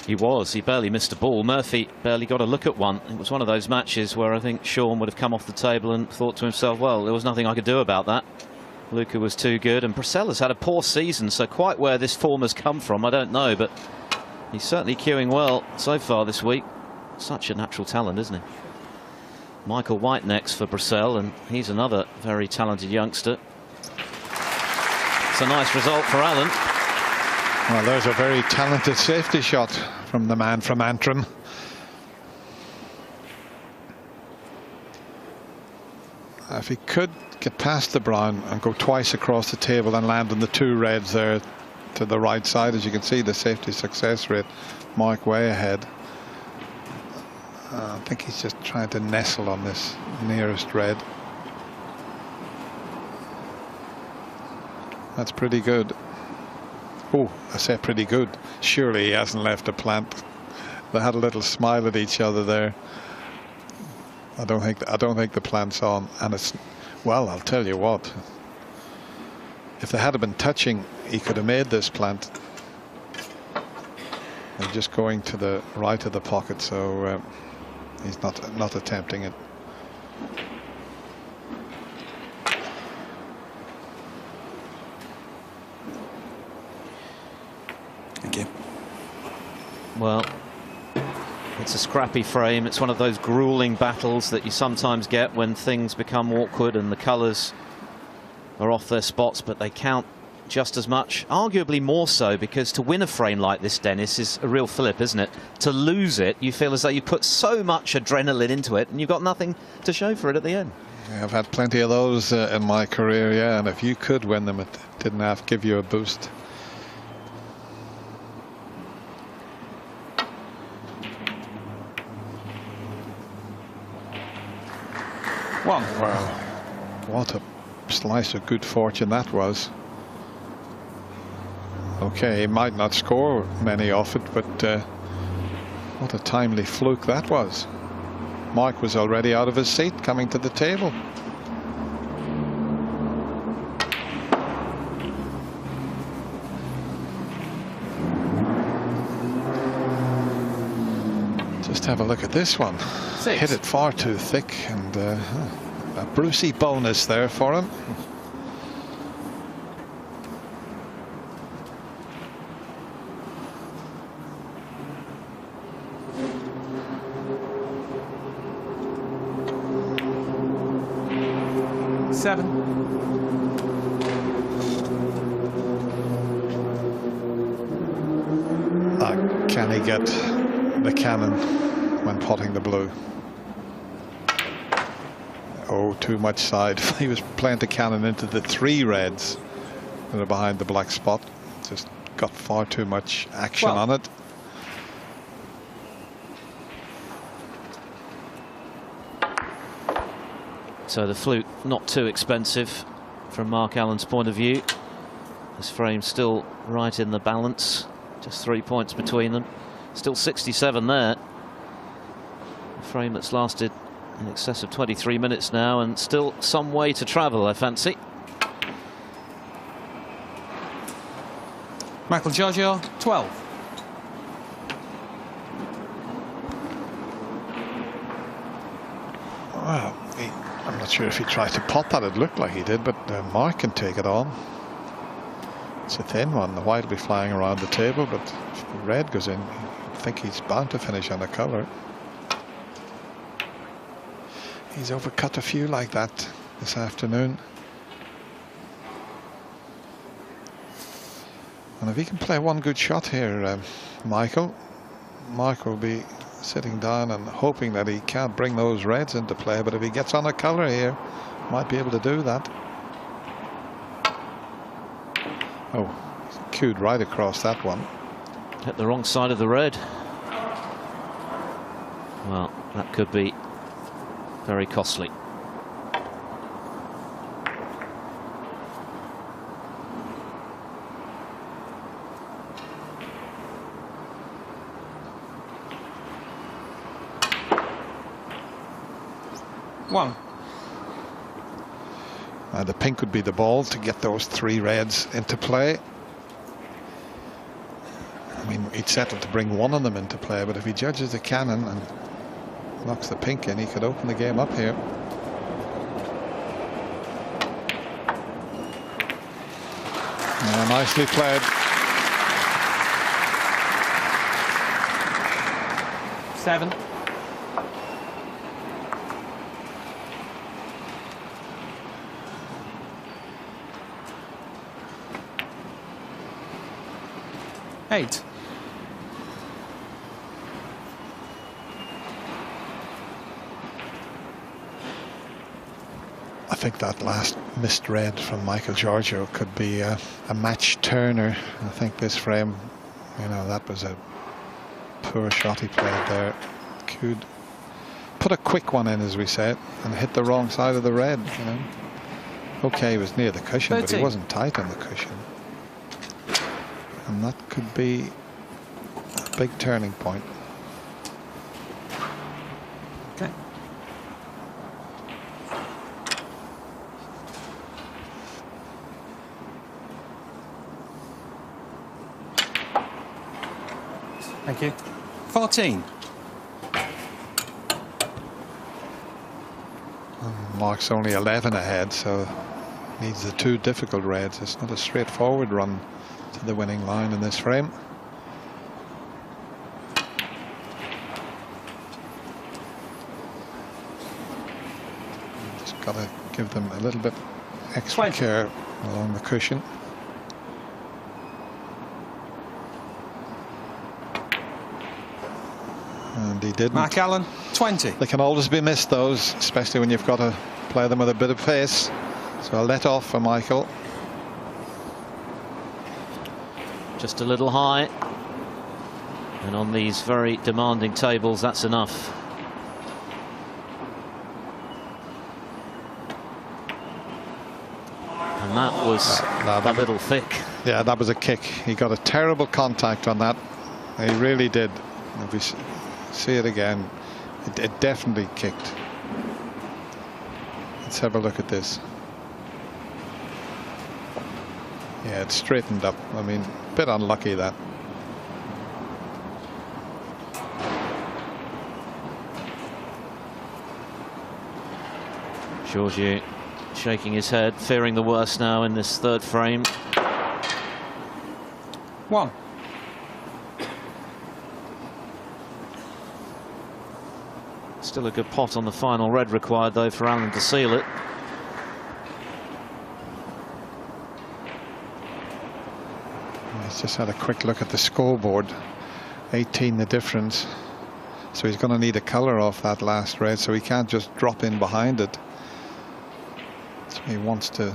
He was. He barely missed a ball. Murphy barely got a look at one. It was one of those matches where I think Sean would have come off the table and thought to himself, well, there was nothing I could do about that. Luca was too good, and Purcell has had a poor season, so quite where this form has come from, I don't know, but he's certainly queuing well so far this week. Such a natural talent, isn't he? Michael White next for Purcell, and he's another very talented youngster. That's a nice result for Allen. Well, there's a very talented safety shot from the man from Antrim. If he could get past the brown and go twice across the table and land on the two reds there to the right side, as you can see, the safety success rate mark way ahead. I think he's just trying to nestle on this nearest red. That's pretty good. Oh, I say pretty good. Surely he hasn't left a plant. They had a little smile at each other there. I don't think the plant's on, and it's, well, I'll tell you what. If they had been touching, he could have made this plant. They're just going to the right of the pocket, so he's not attempting it. Thank you. Well, it's a scrappy frame. It's one of those grueling battles that you sometimes get when things become awkward and the colours are off their spots, but they count just as much, arguably more so, because to win a frame like this, Dennis, is a real fillip, isn't it? To lose it, you feel as though you put so much adrenaline into it and you've got nothing to show for it at the end. Yeah, I've had plenty of those in my career, yeah, and if you could win them, it didn't have to give you a boost. One. Well, what a slice of good fortune that was. Okay, he might not score many off it, but what a timely fluke that was. Mike was already out of his seat coming to the table. Just have a look at this one. Six. Hit it far too thick, and a Brucey bonus there for him. Seven. Can he get the cannon when potting the blue? Oh, too much side. He was playing the cannon into the three reds that are behind the black spot. Just got far too much action on it. So the fluke not too expensive from Mark Allen's point of view. This frame's still right in the balance, just 3 points between them. Still 67 there. A frame that's lasted in excess of 23 minutes now, and still some way to travel, I fancy. Michael Georgiou, 12. Well, I'm not sure if he tried to pot that. It looked like he did, but Mark can take it on. It's a thin one. The white will be flying around the table, but if the red goes in, I think he's bound to finish on the colour. He's overcut a few like that this afternoon. And if he can play one good shot here, Michael, Mark will be sitting down and hoping that he can't bring those reds into play, but if he gets on a colour here, might be able to do that. Oh, cued right across that one. Hit the wrong side of the red. Well, that could be very costly. One. The pink would be the ball to get those three reds into play. I mean, he'd settle to bring one of them into play, but if he judges the cannon and knocks the pink in, he could open the game up here. Nicely played. Seven. 8. I think that last missed red from Michael Georgiou could be a match turner. I think this frame, you know, that was a poor shot he played there. Could put a quick one in, as we said, and hit the wrong side of the red, you know. Okay, he was near the cushion, 13. but he wasn't tight on the cushion. And that could be a big turning point. Okay. Thank you. 14. Mark's only 11 ahead, so needs the 2 difficult reds. It's not a straightforward run to the winning line in this frame. Just got to give them a little bit extra 20. care along the cushion. And he didn't. Mark Allen, 20. They can always be missed, those, especially when you've got to play them with a bit of pace. So a let off for Michael. Just a little high. And on these very demanding tables, that's enough. And that was a little thick. Yeah, that was a kick. He got a terrible contact on that. He really did. If we see it again, it definitely kicked. Let's have a look at this. Yeah, it straightened up. I mean, a bit unlucky that. Georgiou shaking his head, fearing the worst now in this third frame. 1. Still a good pot on the final red required, though, for Allen to seal it. He's just had a quick look at the scoreboard. 18 the difference. So he's going to need a colour off that last red, so he can't just drop in behind it. So he wants to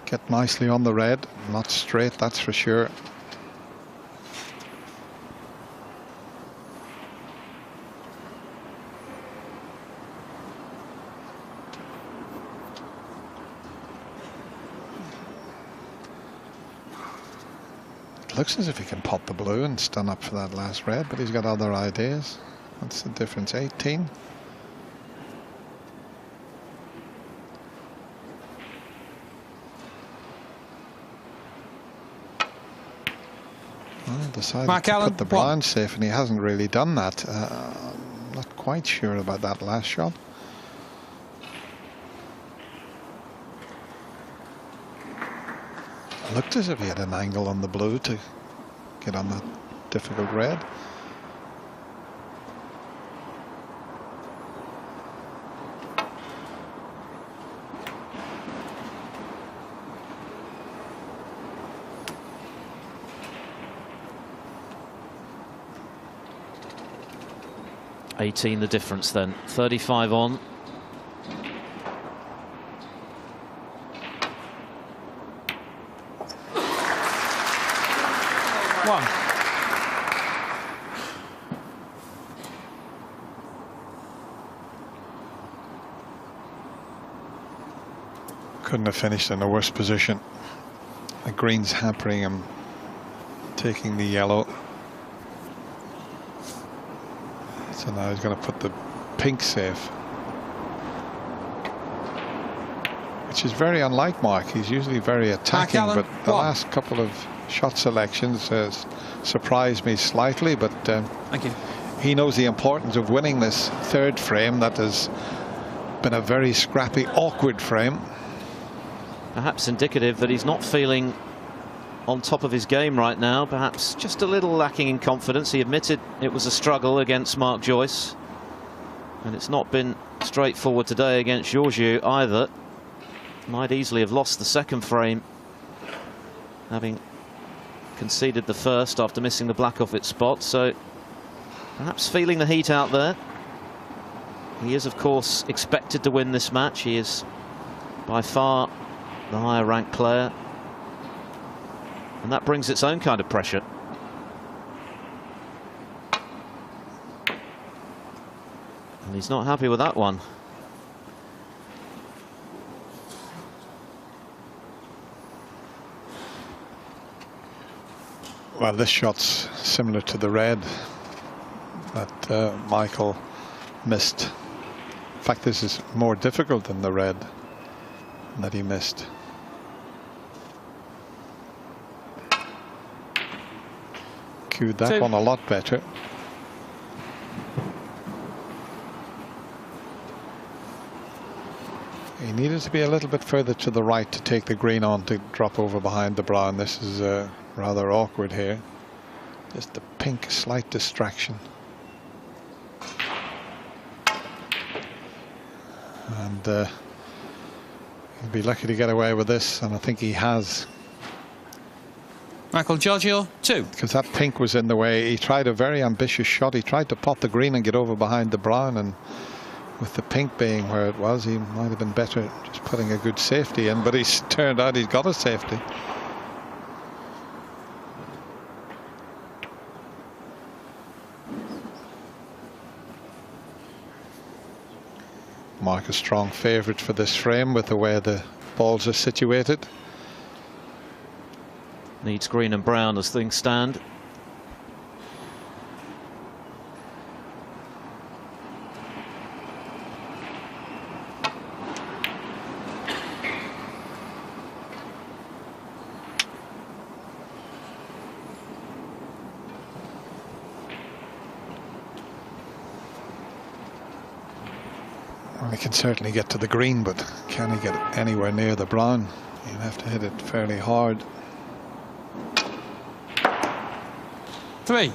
get nicely on the red, not straight, that's for sure. Looks as if he can pop the blue and stand up for that last red, but he's got other ideas. What's the difference? 18. Well, decided Mark to Allen, put the blind safe, and he hasn't really done that. I'm not quite sure about that last shot. Looked as if he had an angle on the blue to get on that difficult red. The difference then. 35 on. 1. Couldn't have finished in a worse position. The green's hampering him taking the yellow. So now he's going to put the pink safe, which is very unlike Mark. He's usually very attacking, Allen, but the 1. last couple of shot selections has surprised me slightly. But Thank you. he knows the importance of winning this third frame. That has been a very scrappy, awkward frame. Perhaps indicative that he's not feeling on top of his game right now. Perhaps just a little lacking in confidence. He admitted it was a struggle against Mark Joyce, and it's not been straightforward today against Georgiou either. Might easily have lost the second frame, having conceded the first after missing the black off its spot, so perhaps feeling the heat out there. He is, of course, expected to win this match. He is by far the higher ranked player, and that brings its own kind of pressure. And he's not happy with that one. Well, this shot's similar to the red that Michael missed. In fact, this is more difficult than the red that he missed. Cued that one a lot better. He needed to be a little bit further to the right to take the green on to drop over behind the brown. This is rather awkward here. Just the pink slight distraction. And he'll be lucky to get away with this, and I think he has. Michael Georgiou, 2. Because that pink was in the way. He tried a very ambitious shot. He tried to pot the green and get over behind the brown, and with the pink being where it was, he might have been better just putting a good safety in, but he's turned out he's got a safety. Mark a strong favourite for this frame with the way the balls are situated. Needs green and brown as things stand. He can certainly get to the green, but can he get anywhere near the brown? You'll have to hit it fairly hard. 3.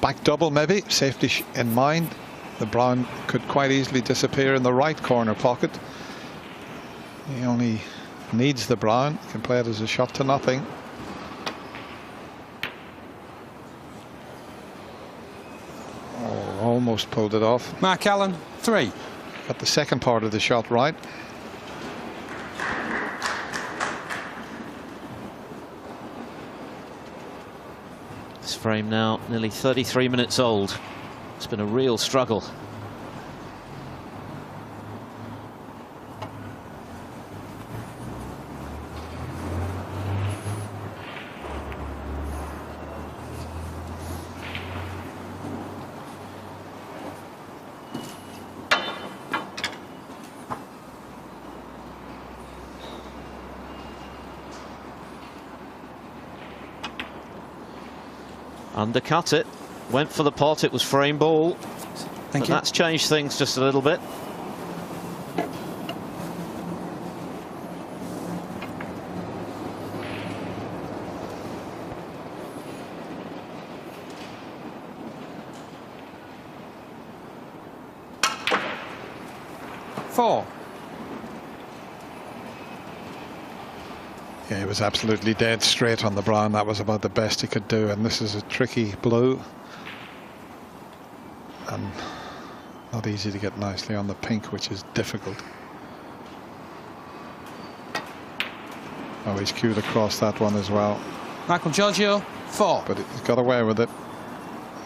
Back double maybe, safety in mind. The brown could quite easily disappear in the right corner pocket. He only needs the brown, can play it as a shot to nothing. Oh, almost pulled it off. Mark Allen, 3. Got the second part of the shot right. This frame now nearly 33 minutes old. It's been a real struggle. Undercut it, went for the pot, it was frame ball. Thank you. That's changed things just a little bit. Four. Yeah, he was absolutely dead straight on the brown. That was about the best he could do, and this is a tricky blue and not easy to get nicely on the pink, which is difficult. Oh, he's cued across that one as well. Michael Georgiou, 4. But he's got away with it.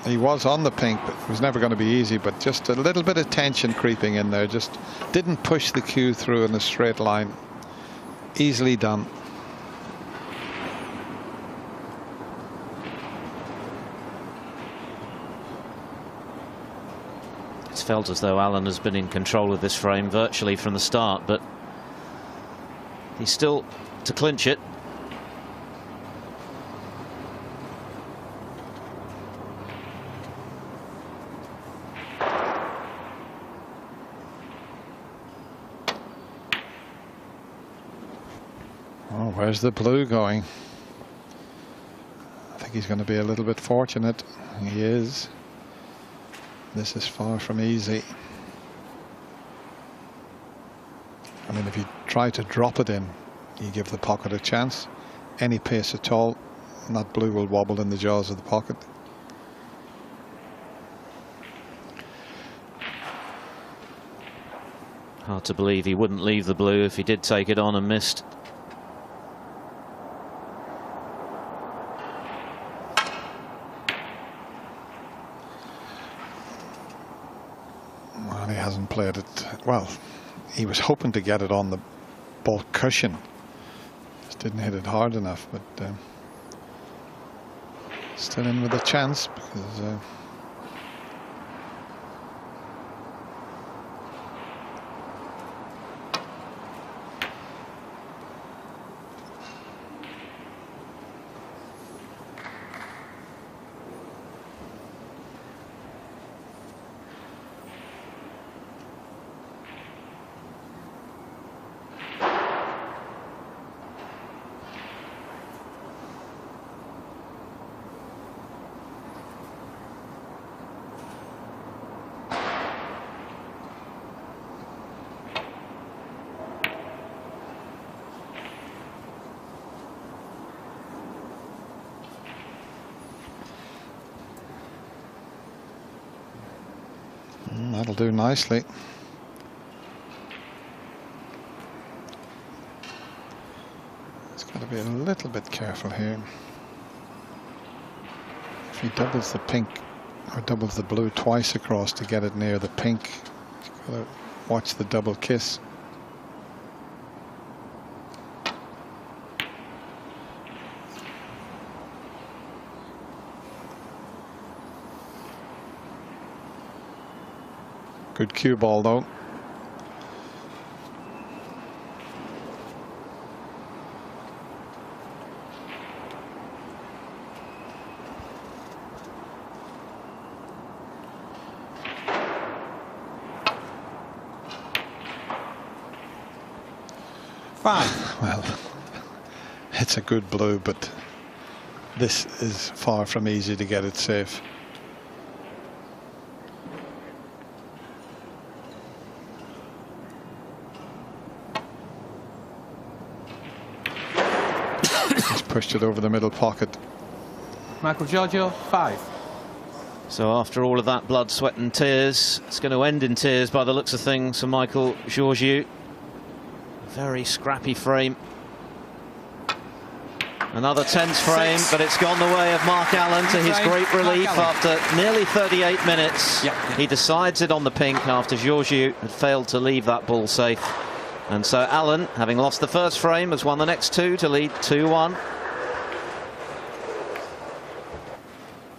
He was on the pink, but it was never going to be easy, but just a little bit of tension creeping in there. Just didn't push the cue through in a straight line. Easily done. It's felt as though Allen has been in control of this frame virtually from the start, but he's still to clinch it. Oh, where's the blue going? I think he's going to be a little bit fortunate. He is. This is far from easy. I mean, if you try to drop it in, you give the pocket a chance. Any pace at all, and that blue will wobble in the jaws of the pocket. Hard to believe he wouldn't leave the blue if he did take it on and missed. Well, he hasn't played it well. He was hoping to get it on the ball cushion. Just didn't hit it hard enough, but still in with a chance because that'll do nicely. He's got to be a little bit careful here. If he doubles the pink or doubles the blue twice across to get it near the pink, he's got to watch the double kiss. Good cue ball though. Five. Well, it's a good blue, but this is far from easy to get it safe. Pushed it over the middle pocket. Michael Georgiou, 5. So after all of that blood, sweat and tears, it's going to end in tears by the looks of things for Michael Georgiou. Very scrappy frame. Another tense frame, but it's gone the way of Mark Allen to his great relief after nearly 38 minutes. He decides it on the pink after Georgiou had failed to leave that ball safe. And so Allen, having lost the first frame, has won the next two to lead 2-1.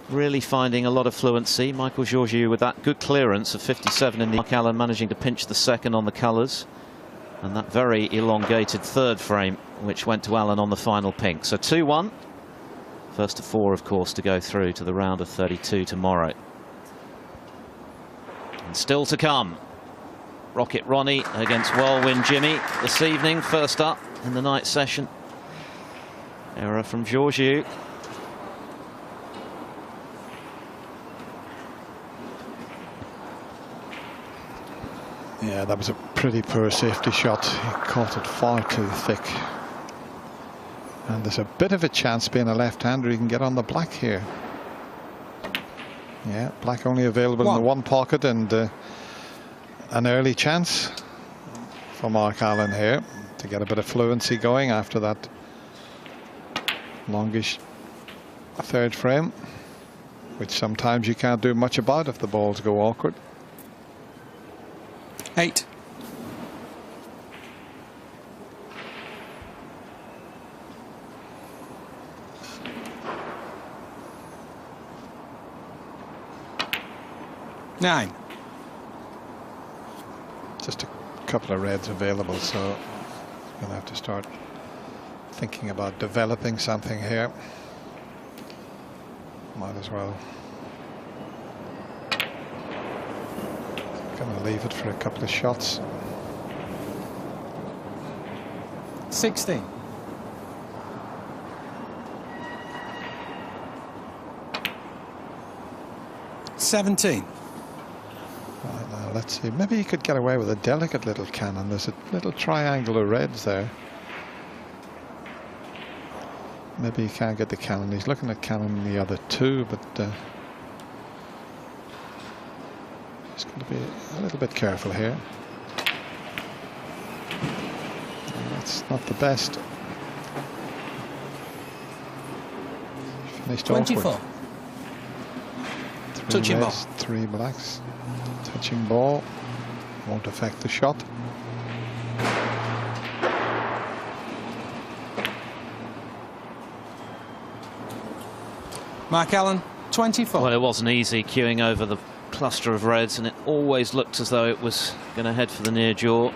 Really finding a lot of fluency. Michael Georgiou with that good clearance of 57 in the Mark Allen managing to pinch the second on the colours. And that very elongated third frame, which went to Allen on the final pink. So 2-1. First of 4, of course, to go through to the round of 32 tomorrow. And still to come. Rocket Ronnie against Whirlwind Jimmy this evening. First up in the night session. Error from Georgiou. Yeah, that was a pretty poor safety shot. He caught it far too thick. And there's a bit of a chance, being a left-hander, he can get on the black here. Yeah, black only available in the one pocket, and an early chance for Mark Allen here to get a bit of fluency going after that longish third frame, which sometimes you can't do much about if the balls go awkward. 8. Nine. Just a couple of reds available, so I'm going to have to start thinking about developing something here. Might as well. Going to leave it for a couple of shots. 16. 17. Right, now let's see. Maybe you could get away with a delicate little cannon. There's a little triangle of reds there. Maybe he can't get the cannon. He's looking at cannon the other two, but he's going to be a little bit careful here. And that's not the best. Finished 24. awkward. Touching ball. 3 blacks. Touching ball. Won't affect the shot. Mark Allen, 24. Well, it wasn't easy queuing over the cluster of reds, and it always looked as though it was going to head for the near jaw.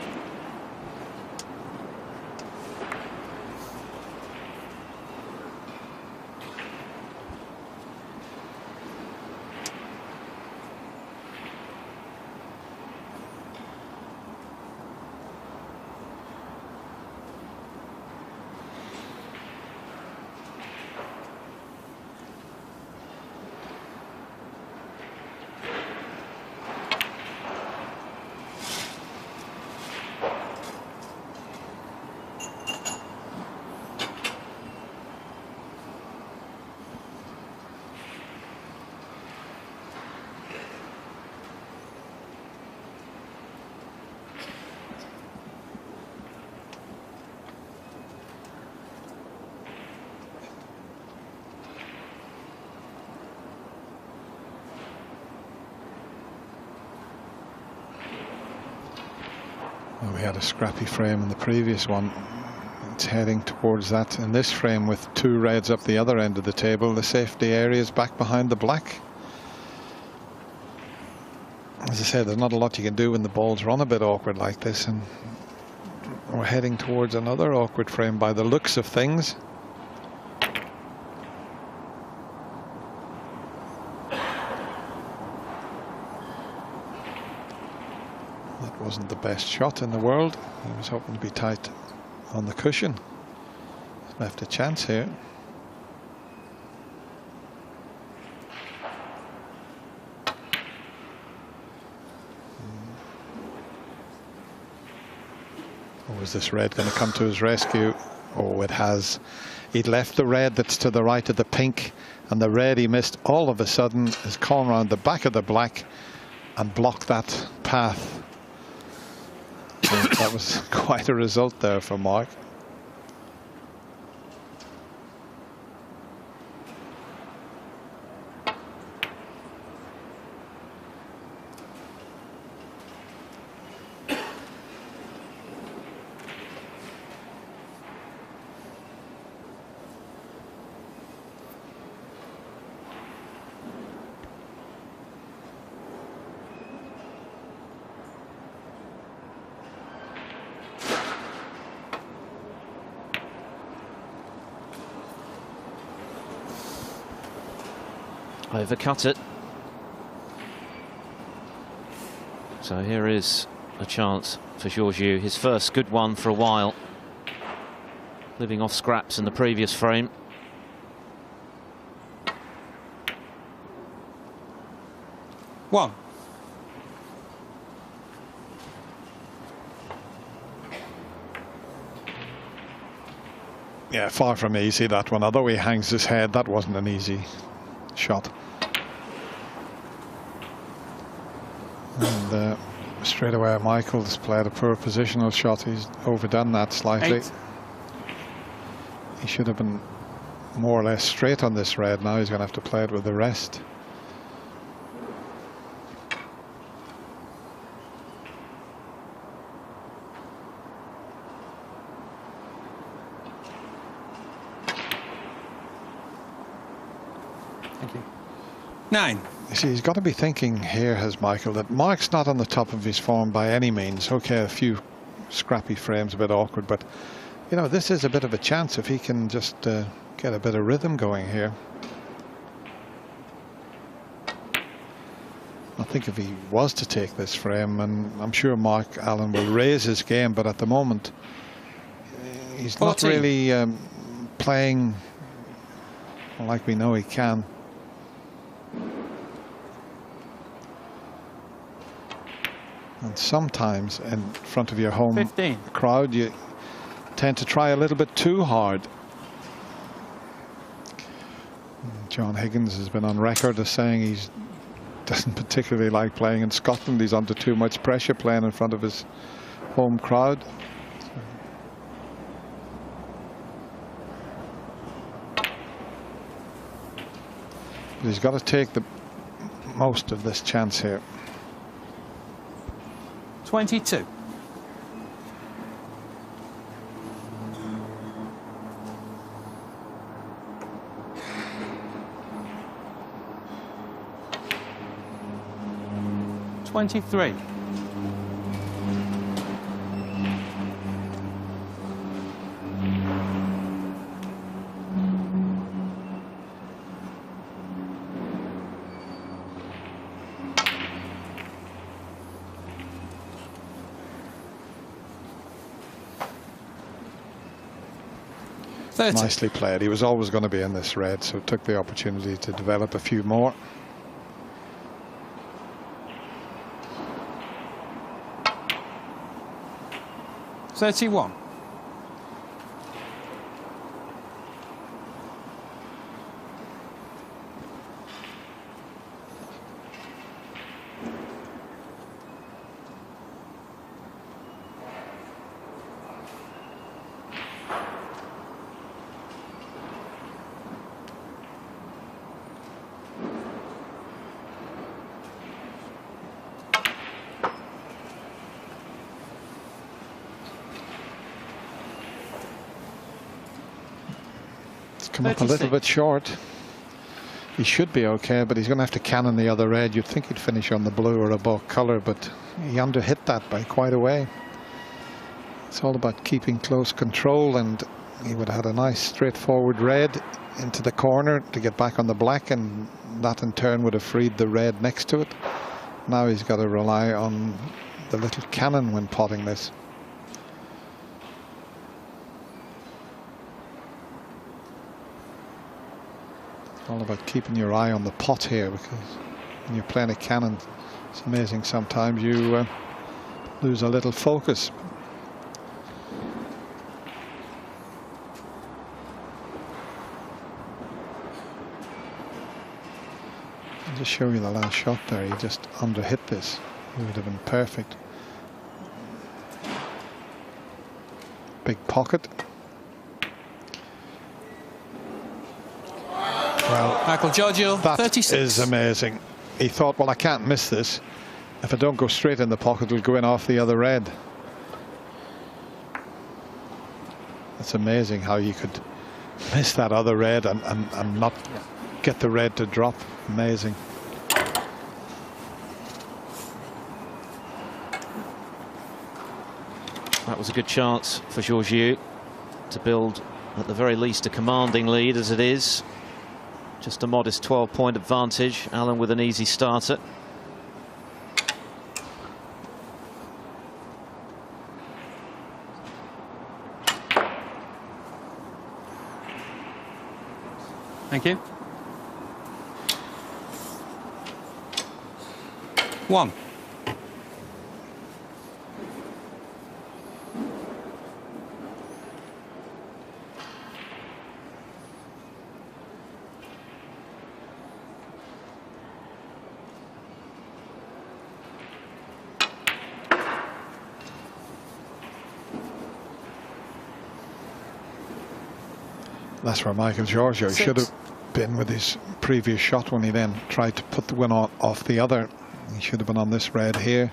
Well, we had a scrappy frame in the previous one. It's heading towards that in this frame with 2 reds up the other end of the table. The safety area is back behind the black. As I said, there's not a lot you can do when the balls run a bit awkward like this, and we're heading towards another awkward frame by the looks of things. Wasn't the best shot in the world. He was hoping to be tight on the cushion. Left a chance here. Oh, is this red going to come to his rescue? Oh, it has. He'd left the red that's to the right of the pink, and the red he missed all of a sudden is calling around the back of the black and blocked that path. That was quite a result there for Mark. Overcut it. So here is a chance for Georgiou, his first good one for a while, living off scraps in the previous frame. One. Yeah, far from easy, that one. Although he hangs his head, that wasn't an easy shot. And straight away Michael's played a poor positional shot. He's overdone that slightly. 8. He should have been more or less straight on this red. Now he's going to have to play it with the rest. Thank you. 9. You see, he's got to be thinking here, has Michael, that Mark's not on the top of his form by any means. Okay, a few scrappy frames, a bit awkward, but you know, this is a bit of a chance if he can just get a bit of rhythm going here. I think if he was to take this frame, and I'm sure Mark Allen will raise his game, but at the moment he's 14. not really playing like we know he can. And sometimes in front of your home 15. crowd, you tend to try a little bit too hard. John Higgins has been on record as saying he doesn't particularly like playing in Scotland. He's under too much pressure playing in front of his home crowd. But he's got to take the most of this chance here. 22. $23. Nicely played. He was always going to be in this red, so took the opportunity to develop a few more. $31. Come up a little bit short. He should be okay, but he's going to have to cannon the other red. You'd think he'd finish on the blue or a bulk colour, but he underhit that by quite a way. It's all about keeping close control, and he would have had a nice straightforward red into the corner to get back on the black, and that in turn would have freed the red next to it. Now he's got to rely on the little cannon when potting this. All about keeping your eye on the pot here, because when you're playing a cannon, it's amazing sometimes you lose a little focus. I'll just show you the last shot there. He just underhit this. He would have been perfect. Big pocket. Well, Michael Georgiou, that 36. is amazing. He thought, well, I can't miss this. If I don't go straight in the pocket, it'll go in off the other red. It's amazing how you could miss that other red and not get the red to drop. Amazing. That was a good chance for Georgiou to build, at the very least, a commanding lead as it is. Just a modest 12-point advantage. Allen with an easy starter. Thank you. 1. That's where Michael Georgiou should have been with his previous shot when he then tried to put the one off the other. He should have been on this red here.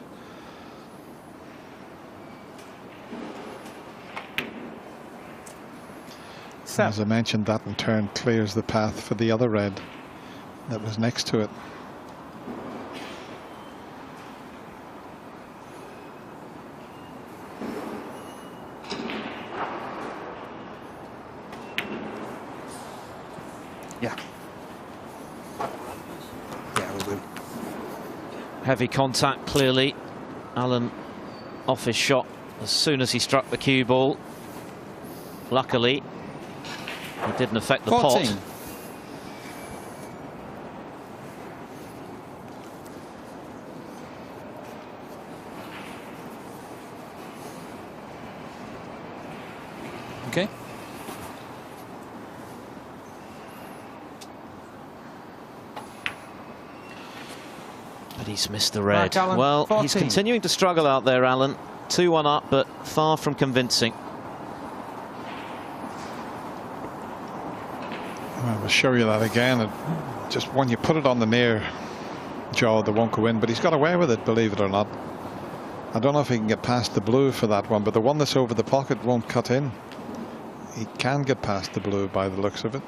As I mentioned, that in turn clears the path for the other red that was next to it. Heavy contact, clearly. Allen off his shot as soon as he struck the cue ball. Luckily, it didn't affect the 14. pot. Okay. he's missed the red. Allen, Well, 14. he's continuing to struggle out there, Alan. 2-1 up, but far from convincing. Well, we'll show you that again. Just when you put it on the near jaw, they won't go in, but he's got away with it, believe it or not. I don't know if he can get past the blue for that one, but the one that's over the pocket won't cut in. He can get past the blue by the looks of it.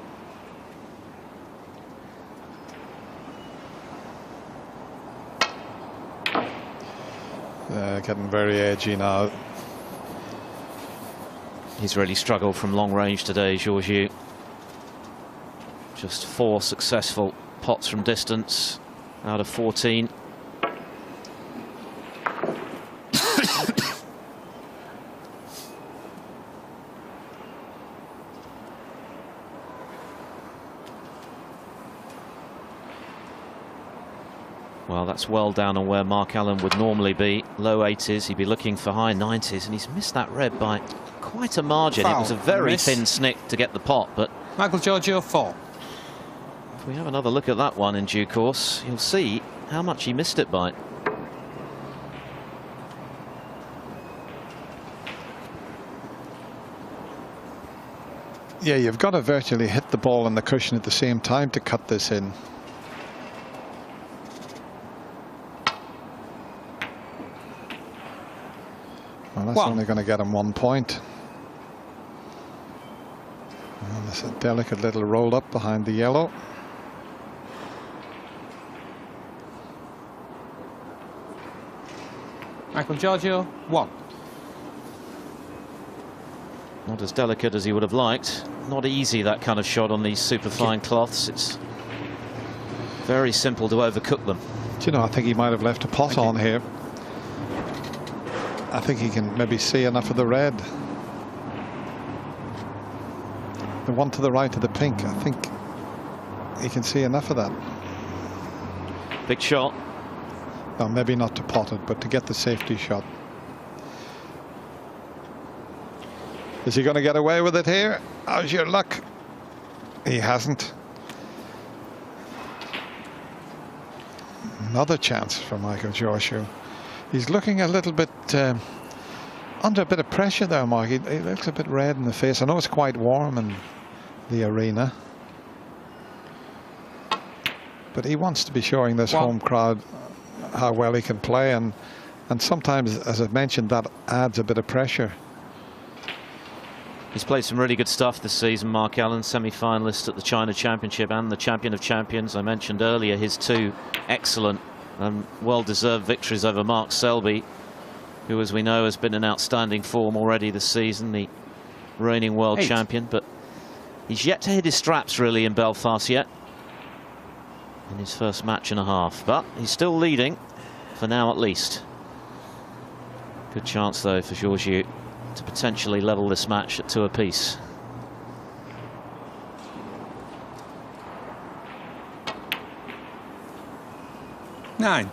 Getting very edgy now. He's really struggled from long range today, Georgiou. Just 4 successful pots from distance out of 14. Well, that's well down on where Mark Allen would normally be. Low 80s, he'd be looking for high 90s, and he's missed that red by quite a margin. Foul. It was a very Miss. thin snick to get the pot, but Michael Georgiou, 4. if we have another look at that one in due course, you'll see how much he missed it by. Yeah, you've got to virtually hit the ball in the cushion at the same time to cut this in. Well, that's only going to get him 1 point. And there's a delicate little roll up behind the yellow. Michael Georgiou, 1. Not as delicate as he would have liked. Not easy, that kind of shot on these superfine cloths. It's very simple to overcook them. Do you know, I think he might have left a pot on here. I think he can maybe see enough of the red. The one to the right of the pink, I think he can see enough of that. Big shot. No, maybe not to pot it, but to get the safety shot. Is he going to get away with it here? How's your luck? He hasn't. Another chance for Michael Georgiou. He's looking a little bit under a bit of pressure there, Mark. He looks a bit red in the face. I know it's quite warm in the arena, but he wants to be showing this home crowd how well he can play, and sometimes, as I mentioned, that adds a bit of pressure. He's played some really good stuff this season, Mark Allen, semi-finalist at the China Championship and the Champion of Champions. I mentioned earlier his 2 excellent and well-deserved victories over Mark Selby, who, as we know, has been in outstanding form already this season, the reigning world champion. But he's yet to hit his straps, really, in Belfast yet, in his first match and a half. But he's still leading, for now at least. Good chance, though, for Georgiou to potentially level this match at 2 apiece. Nine.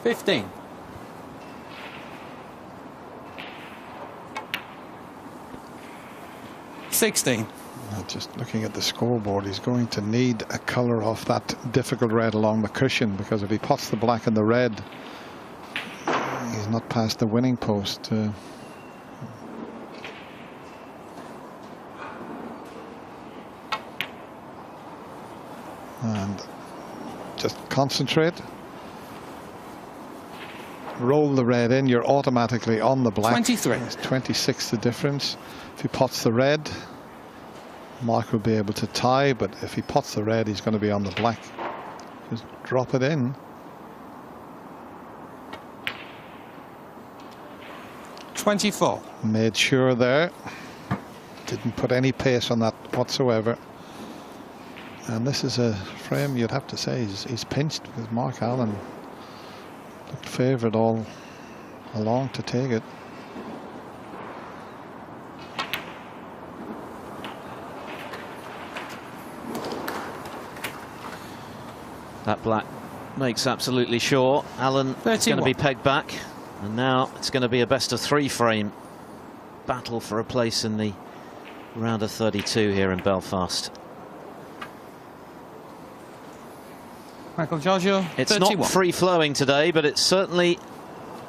$15. $16. Just looking at the scoreboard, he's going to need a colour off that difficult red along the cushion, because if he pots the black and the red, he's not past the winning post. And just concentrate. Roll the red in, you're automatically on the black. 23. It's 26 the difference. If he pots the red, Mark will be able to tie, but if he pots the red, he's going to be on the black. Just drop it in. 24. Made sure there. Didn't put any pace on that whatsoever. And this is a frame you'd have to say he's pinched, because Mark Allen looked favoured all along to take it. That black makes absolutely sure Allen is going to be 31. pegged back, and now it's going to be a best-of-3 frame battle for a place in the round of 32 here in Belfast. Michael Georgiou, It's 31. not free-flowing today, but it's certainly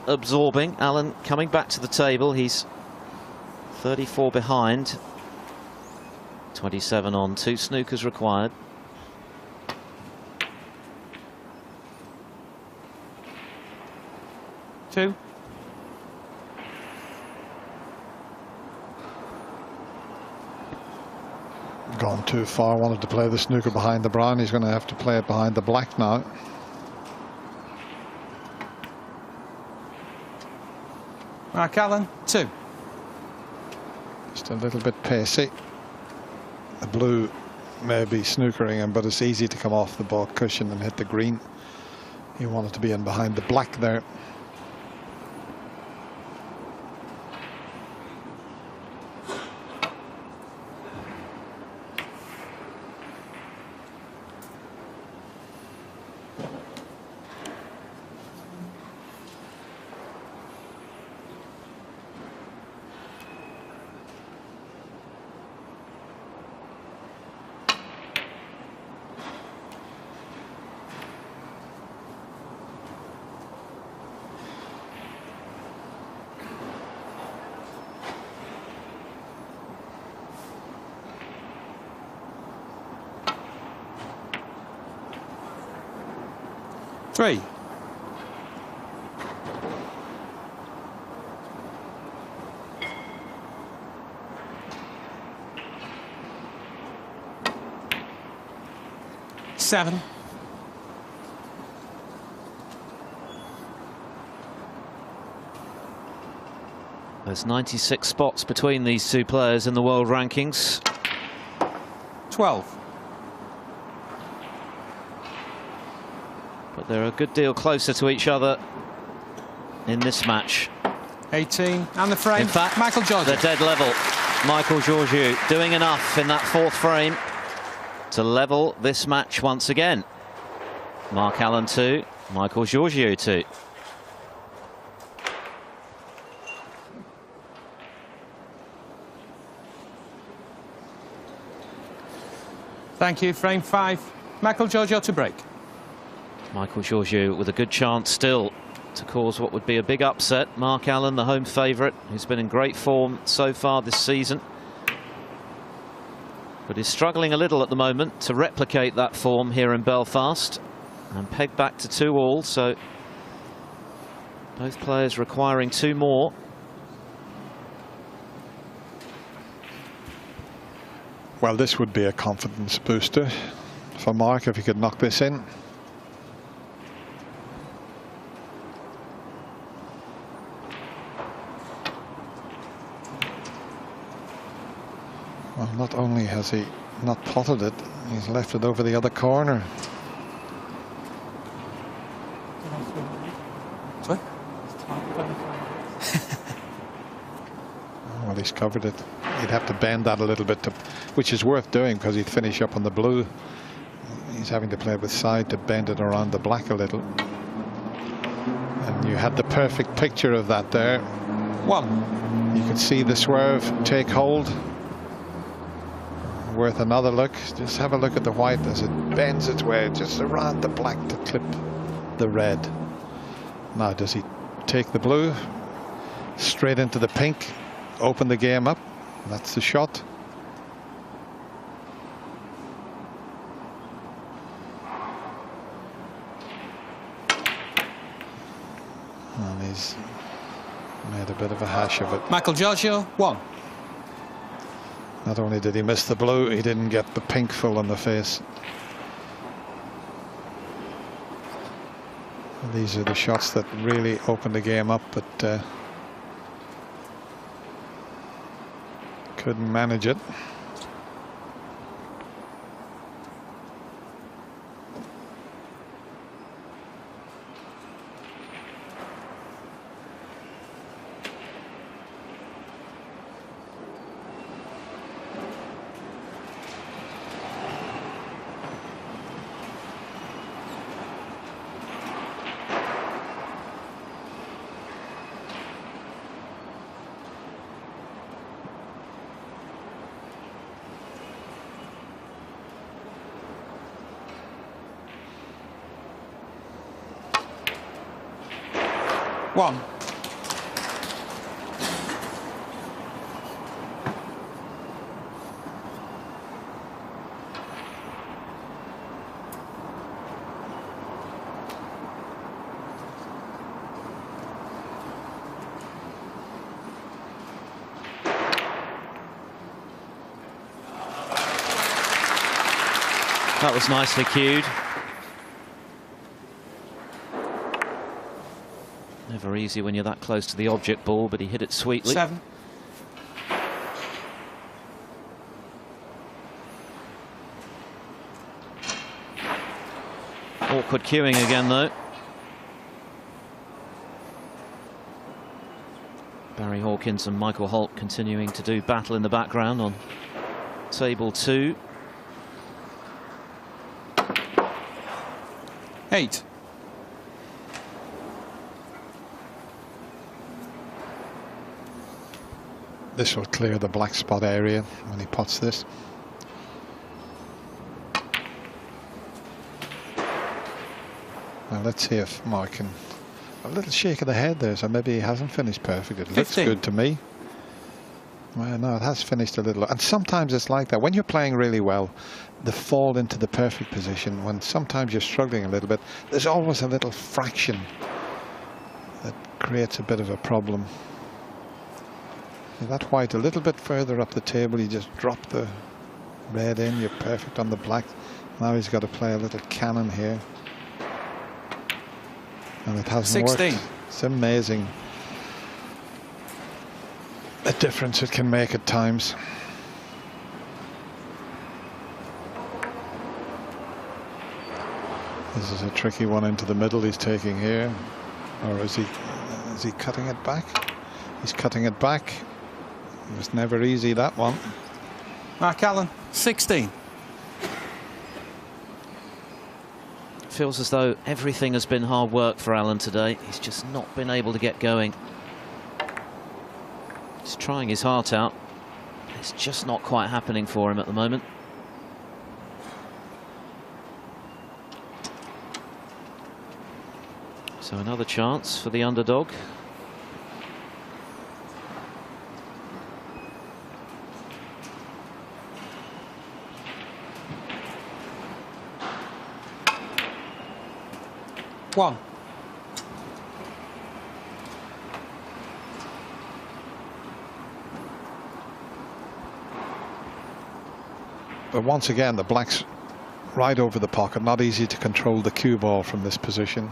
absorbing. Allen coming back to the table. He's 34 behind. 27 on, 2 snookers required. Two. Gone too far, wanted to play the snooker behind the brown. He's going to have to play it behind the black now. Mark Allen, 2. Just a little bit pacey. The blue may be snookering him, but it's easy to come off the ball cushion and hit the green. He wanted to be in behind the black there. Three. Seven. There's 96 spots between these two players in the world rankings. 12. But they're a good deal closer to each other in this match. 18. And the frame. In fact, Michael Georgiou. they're dead level. Michael Georgiou doing enough in that 4th frame to level this match once again. Mark Allen 2, Michael Georgiou 2. Thank you. Frame 5. Michael Georgiou to break. Michael Georgiou with a good chance still to cause what would be a big upset. Mark Allen, the home favourite, who's been in great form so far this season, but is struggling a little at the moment to replicate that form here in Belfast, and pegged back to 2-all, so both players requiring 2 more. Well, this would be a confidence booster for Mark if he could knock this in. Well, not only has he not potted it, he's left it over the other corner. Sorry? Well, he's covered it. He'd have to bend that a little bit, which is worth doing because he'd finish up on the blue. He's having to play with side to bend it around the black a little. And you had the perfect picture of that there. 1. You could see the swerve take hold. Worth another look. Just have a look at the white as it bends its way just around the black to clip the red. Now, does he take the blue straight into the pink, open the game up? That's the shot. And he's made a bit of a hash of it. Michael Georgiou, 1. Not only did he miss the blue, he didn't get the pink full on the face. These are the shots that really opened the game up, but couldn't manage it. 1. That was nicely cued. Never easy when you're that close to the object ball, but he hit it sweetly. 7. Awkward cueing again, though. Barry Hawkins and Michael Holt continuing to do battle in the background on table 2. 8. This will clear the black spot area when he pots this. Now let's see if Mark can... A little shake of the head there, so maybe he hasn't finished perfect. It looks 15. good to me. Well, no, it has finished a little. And sometimes it's like that. When you're playing really well, the fall into the perfect position, when sometimes you're struggling a little bit, there's always a little fraction that creates a bit of a problem. That white a little bit further up the table, you just drop the red in, you're perfect on the black. Now he's got to play a little cannon here. And it hasn't 16. worked. It's amazing the difference it can make at times. This is a tricky one into the middle he's taking here. Or is he cutting it back? He's cutting it back. It was never easy, that one. Mark Allen, 16. Feels as though everything has been hard work for Allen today. He's just not been able to get going. He's trying his heart out. It's just not quite happening for him at the moment. So another chance for the underdog. One. But once again, the black's right over the pocket. Not easy to control the cue ball from this position.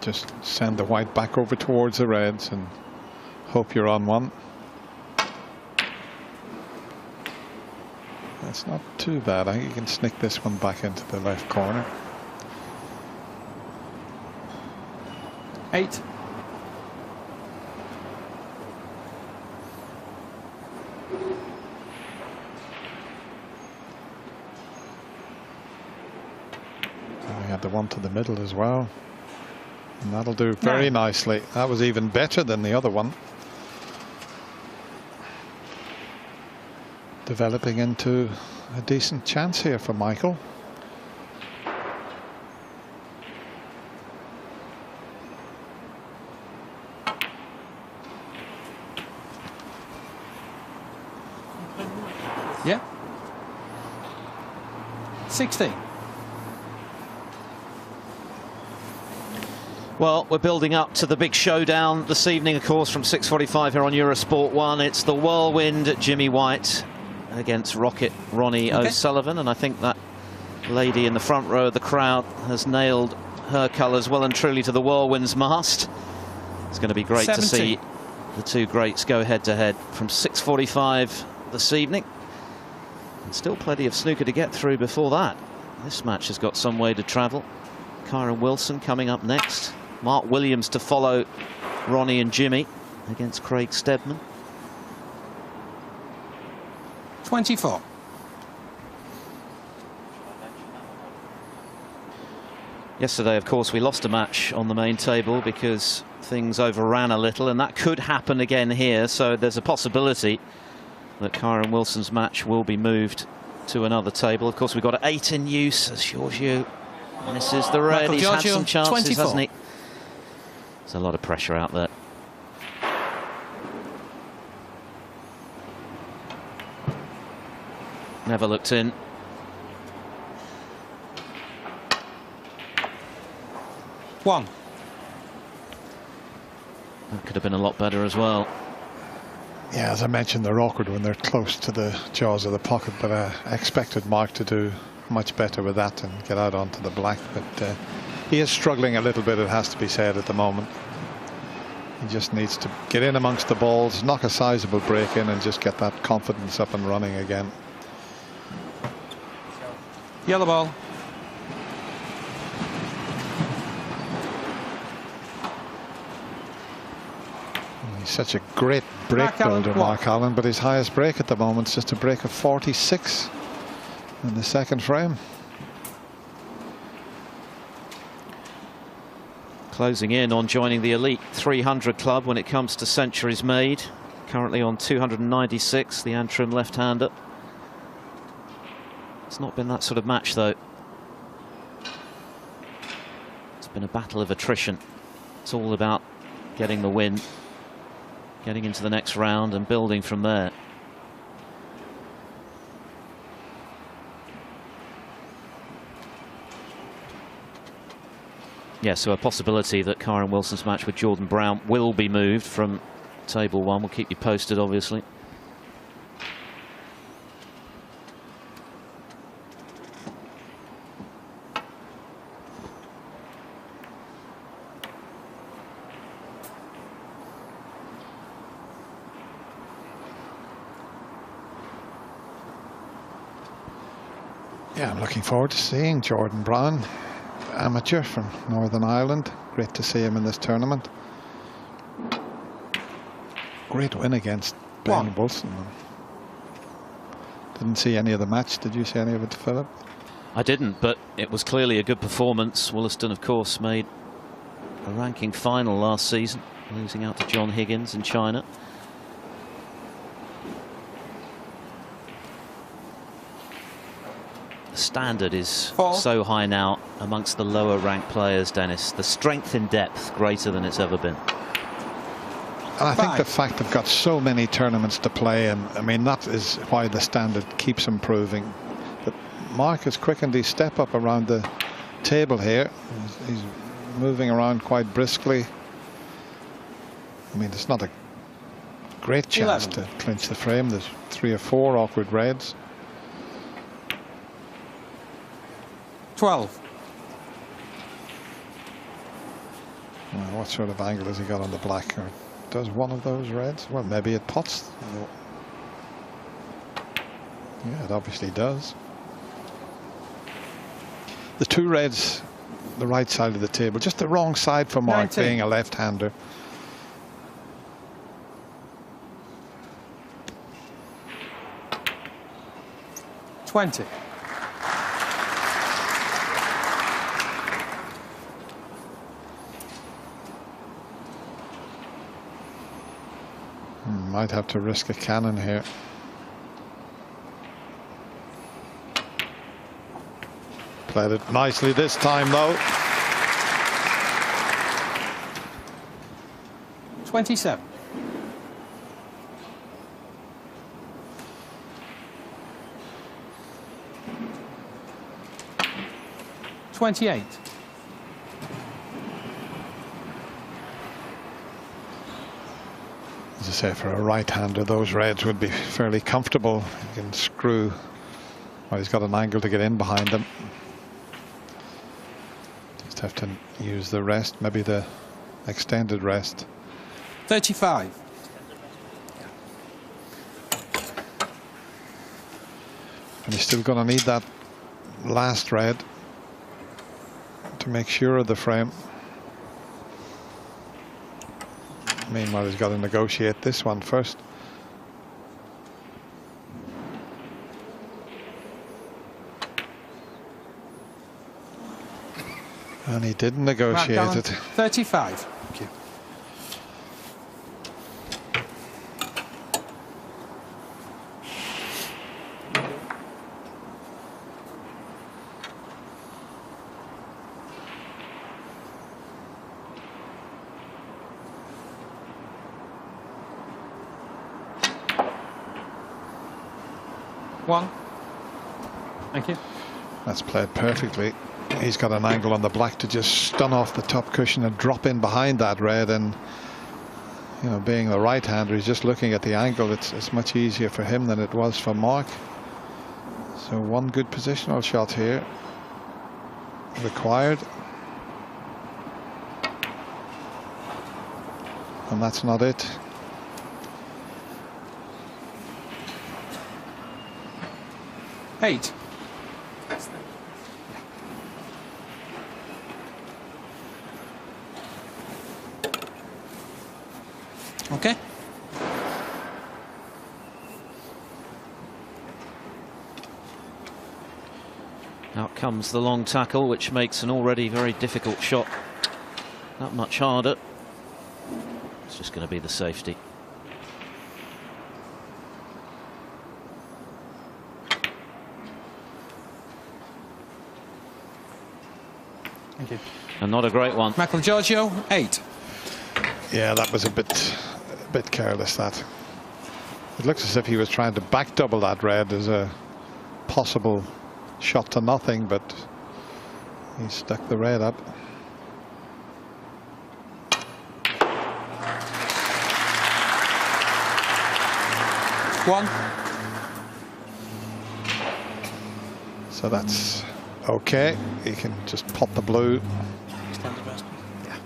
Just send the white back over towards the reds and hope you're on one. That's not too bad. I think you can sneak this one back into the left corner. 8. And we had the one to the middle as well. And that'll do very 9. nicely. That was even better than the other one. Developing into a decent chance here for Michael. Yeah. 16. Well, we're building up to the big showdown this evening, of course, from 6:45 here on Eurosport 1. It's the whirlwind Jimmy White against Rocket Ronnie O'Sullivan, and I think that lady in the front row of the crowd has nailed her colours well and truly to the whirlwind's mast. It's going to be great 70. to see the two greats go head to head from 6:45 this evening. And still plenty of snooker to get through before that. This match has got some way to travel. Kyron Wilson coming up next. Mark Williams to follow Ronnie and Jimmy against Craig Steadman. 24. Yesterday, of course, we lost a match on the main table because things overran a little, and that could happen again here. So there's a possibility that Kyron Wilson's match will be moved to another table. Of course, we've got 8 in use as Georgiou This is the red. Michael He's had Georgiou, some chances, 24. hasn't he? There's a lot of pressure out there. Never looked in. One. That could have been a lot better as well. Yeah, as I mentioned, they're awkward when they're close to the jaws of the pocket, but I expected Mark to do much better with that and get out onto the black. But he is struggling a little bit, it has to be said, at the moment. He just needs to get in amongst the balls, knock a sizable break in, and just get that confidence up and running again. Yellow ball. He's such a great break builder, Mark Allen, but his highest break at the moment is just a break of 46 in the second frame. Closing in on joining the elite 300 club when it comes to centuries made. Currently on 296, the Antrim left-hander. It's not been that sort of match, though. It's been a battle of attrition. It's all about getting the win, getting into the next round and building from there. Yeah, so a possibility that Kyren Wilson's match with Jordan Brown will be moved from table one. We'll keep you posted, obviously. Yeah, I'm looking forward to seeing Jordan Brown, amateur from Northern Ireland. Great to see him in this tournament. Great win against Ben Wilson. Didn't see any of the match. Did you see any of it, Philip? I didn't, but it was clearly a good performance. Wollaston, of course, made a ranking final last season, losing out to John Higgins in China. The standard is so high now amongst the lower ranked players, Dennis. The strength in depth greater than it's ever been. And I think the fact they've got so many tournaments to play, and I mean that is why the standard keeps improving. But Mark has quickened his step up around the table here. He's moving around quite briskly. I mean, it's not a great chance 11. to clinch the frame. There's 3 or 4 awkward reds. 12. Well, what sort of angle has he got on the black? Or does one of those reds? Well, maybe it pots. Yeah, it obviously does. The 2 reds, the right side of the table, just the wrong side for Mark, 19. being a left-hander. $20. Might have to risk a cannon here. Played it nicely this time, though. 27. $28. As I say, for a right-hander, those reds would be fairly comfortable. You can screw. Well, he's got an angle to get in behind them. Just have to use the rest, maybe the extended rest. 35. And he's still going to need that last red to make sure of the frame. Meanwhile, he's got to negotiate this one first. And he didn't negotiate it. 35. Thank you. 1. Thank you. That's played perfectly. He's got an angle on the black to just stun off the top cushion and drop in behind that red. And, you know, being the right-hander, he's just looking at the angle. It's much easier for him than it was for Mark. So one good positional shot here required. And that's not it. Eight. Okay. Out comes the long tackle, which makes an already very difficult shot that much harder. It's just going to be the safety. Thank you. And not a great one. Michael Georgiou, 8. Yeah, that was a bit careless, that. It looks as if he was trying to back double that red as a possible shot to nothing, but he stuck the red up. One. So that's okay. He can just pot the blue. Extended rest. Yeah.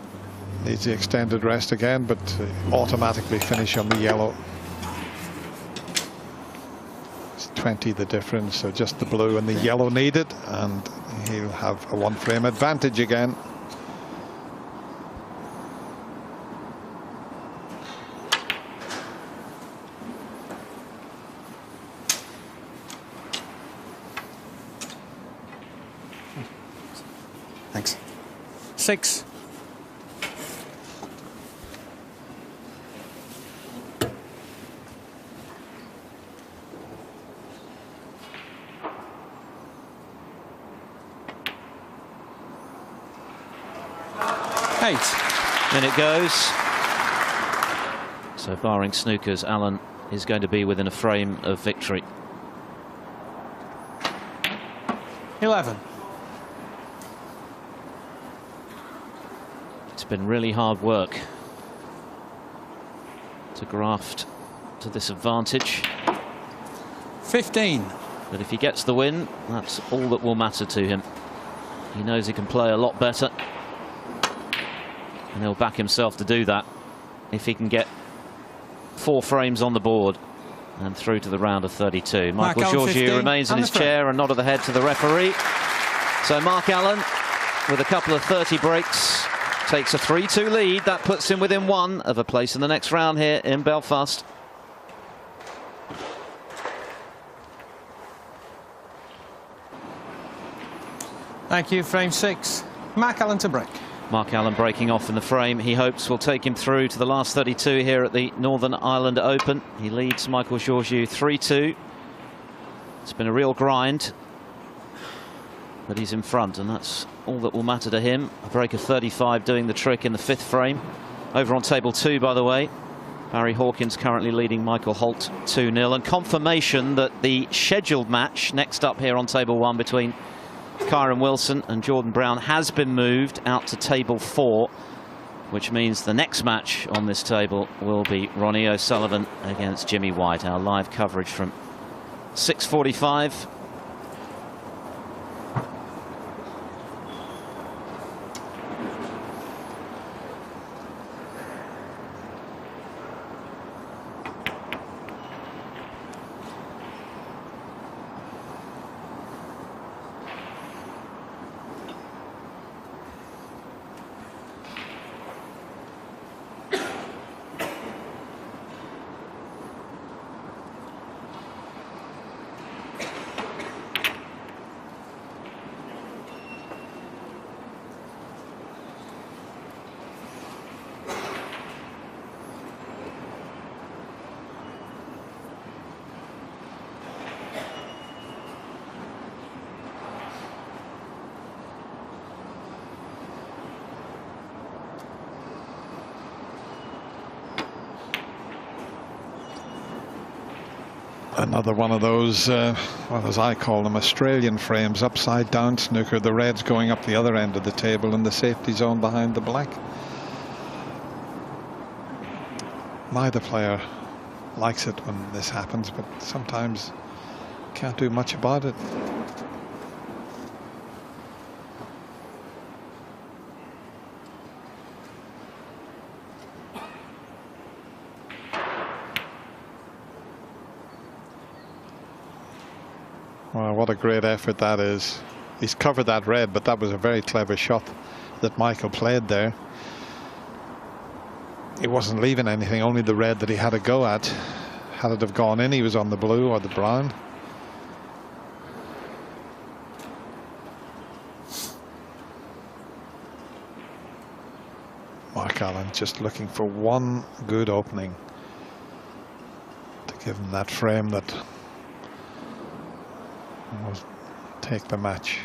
Needs the extended rest again, but automatically finish on the yellow. It's 20 the difference, so just the blue and the yellow needed, and he'll have a one-frame advantage again. Thanks. 6. In it goes. So barring snookers, Allen is going to be within a frame of victory. 11. It's been really hard work to graft to this advantage. 15. But if he gets the win, that's all that will matter to him. He knows he can play a lot better, and he'll back himself to do that if he can get 4 frames on the board and through to the round of 32. Michael Georgiou remains in his chair and nodded the head to the referee. So Mark Allen, with a couple of 30 breaks, takes a 3-2 lead. That puts him within 1 of a place in the next round here in Belfast. Thank you. Frame 6. Mark Allen to break. Mark Allen breaking off in the frame. He hopes will take him through to the last 32 here at the Northern Ireland Open. He leads Michael Georgiou 3-2. It's been a real grind, but he's in front, and that's all that will matter to him. A break of 35 doing the trick in the 5th frame. Over on table 2, by the way, Barry Hawkins currently leading Michael Holt 2-0, and confirmation that the scheduled match next up here on table 1 between Kyron Wilson and Jordan Brown has been moved out to table 4, which means the next match on this table will be Ronnie O'Sullivan against Jimmy White. Our live coverage from 6:45. Another one of those, well, as I call them, Australian frames, upside down snooker. The red's going up the other end of the table and the safety zone behind the black. Neither player likes it when this happens, but sometimes can't do much about it. Well, what a great effort that is. He's covered that red, but that was a very clever shot that Michael played there. He wasn't leaving anything, only the red that he had a go at. Had it have gone in, he was on the blue or the brown. Mark Allen just looking for one good opening to give him that frame that will take the match.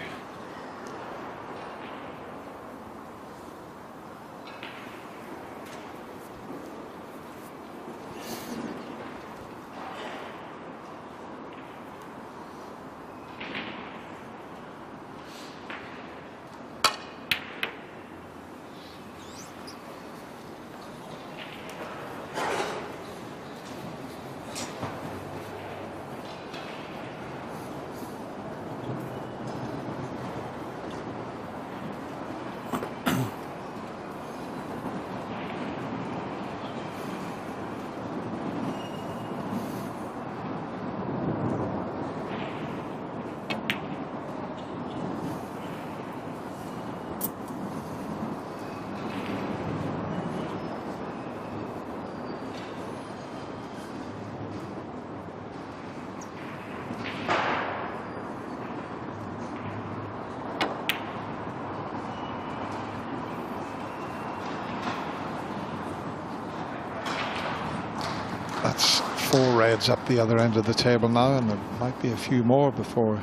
That's 4 reds up the other end of the table now, and there might be a few more before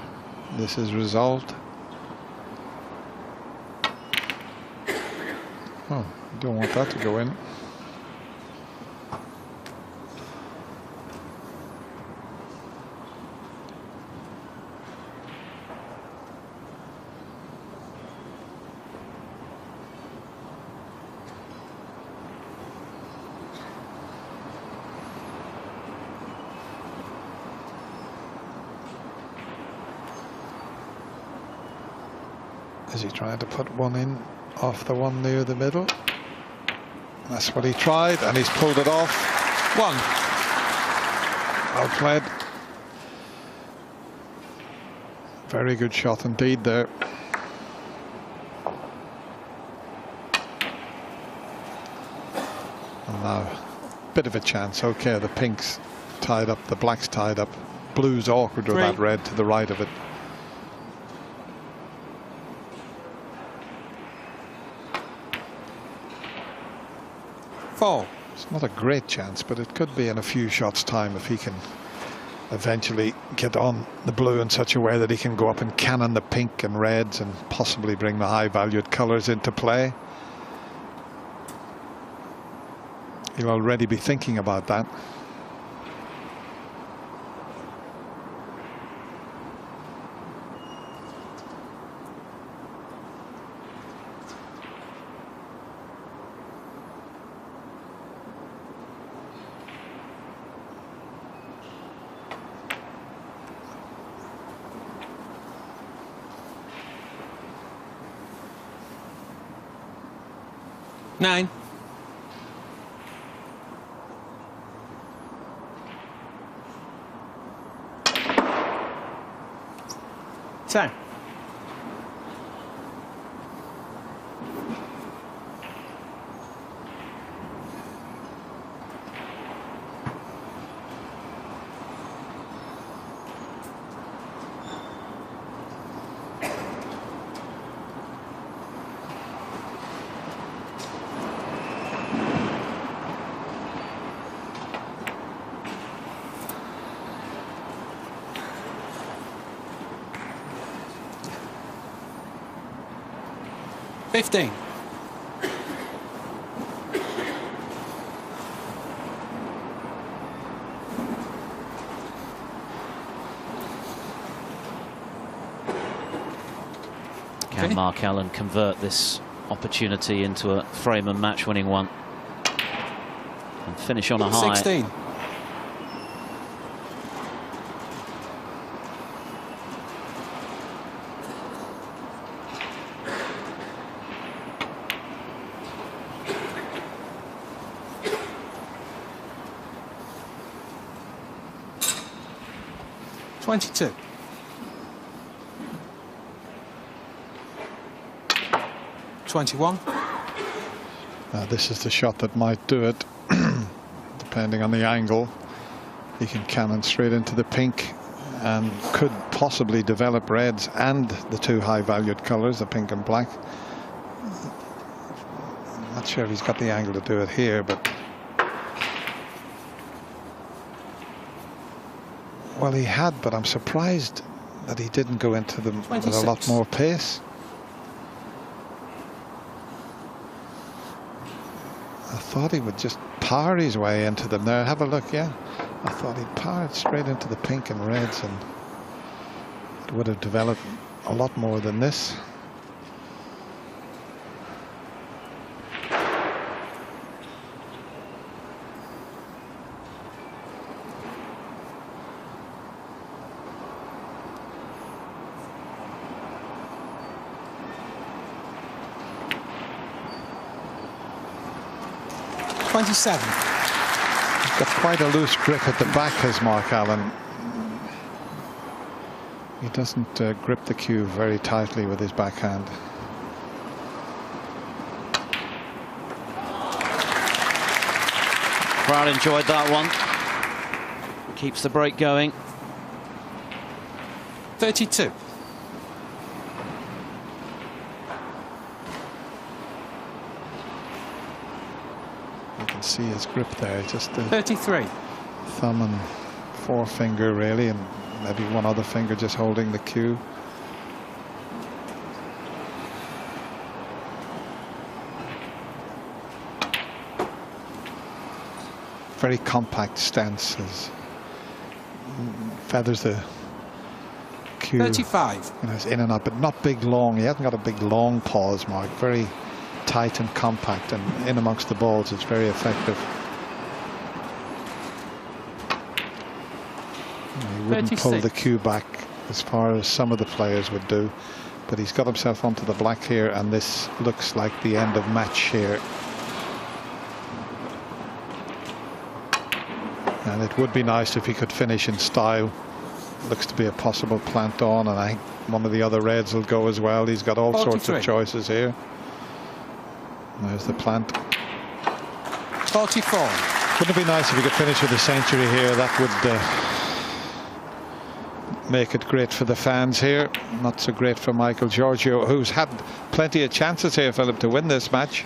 this is resolved. Oh, don't want that to go in. Is he trying to put one in off the one near the middle? That's what he tried, and he's pulled it off. One. Well played. Very good shot indeed there. And now, a bit of a chance. Okay, the pink's tied up, the black's tied up. Blue's awkward with that red to the right of it. Four. It's not a great chance, but it could be in a few shots' time if he can eventually get on the blue in such a way that he can go up and cannon the pink and reds and possibly bring the high-valued colours into play. He'll already be thinking about that. Nine. Ten. $15. Can Mark Allen convert this opportunity into a frame and match winning one and finish on a high? 16. $22. 21. This is the shot that might do it, depending on the angle. He can cannon straight into the pink and could possibly develop reds and the two high-valued colours, the pink and black. I'm not sure if he's got the angle to do it here, but well, he had, but I'm surprised that he didn't go into them 26. with a lot more pace. I thought he would just power his way into them there. Have a look, yeah. I thought he'd powered straight into the pink and reds, and it would have developed a lot more than this. $27. He's got quite a loose grip at the back, has Mark Allen. He doesn't grip the cue very tightly with his backhand. Crowd enjoyed that one. Keeps the break going. 32. You can see his grip there, just the 33. thumb and forefinger really, and maybe one other finger just holding the cue. Very compact stance, as feathers the cue. 35. You know, it's in and out, but not big long. He hasn't got a big long pause, Mark. Very tight and compact, and in amongst the balls it's very effective. He wouldn't 36. pull the cue back as far as some of the players would do, but he's got himself onto the black here, and this looks like the end of match here. And it would be nice if he could finish in style. Looks to be a possible plant on, and I think one of the other reds will go as well. He's got all 43. sorts of choices here. There's the plant. 44. Wouldn't it be nice if he could finish with a century here? That would make it great for the fans here. Not so great for Michael Georgiou, who's had plenty of chances here, Philip, to win this match.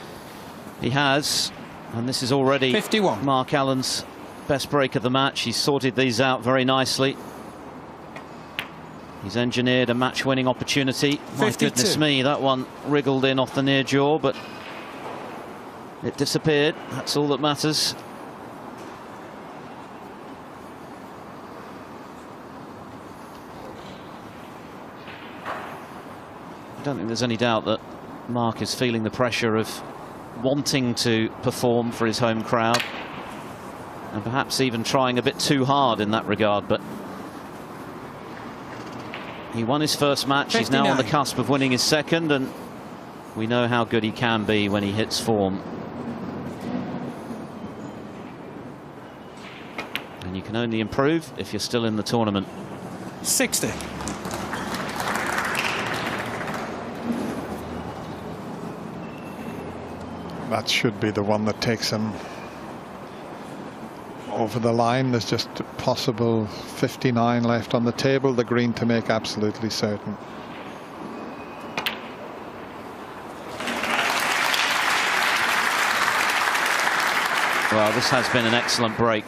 He has, and this is already 51. Mark Allen's best break of the match. He's sorted these out very nicely. He's engineered a match-winning opportunity. My 52. goodness me, that one wriggled in off the near jaw, but it disappeared. That's all that matters. I don't think there's any doubt that Mark is feeling the pressure of wanting to perform for his home crowd, and perhaps even trying a bit too hard in that regard, but he won his first match. 59. He's now on the cusp of winning his second, and we know how good he can be when he hits form. And you can only improve if you're still in the tournament. 60. That should be the one that takes him over the line. There's just a possible 59 left on the table. The green to make absolutely certain. Well, this has been an excellent break.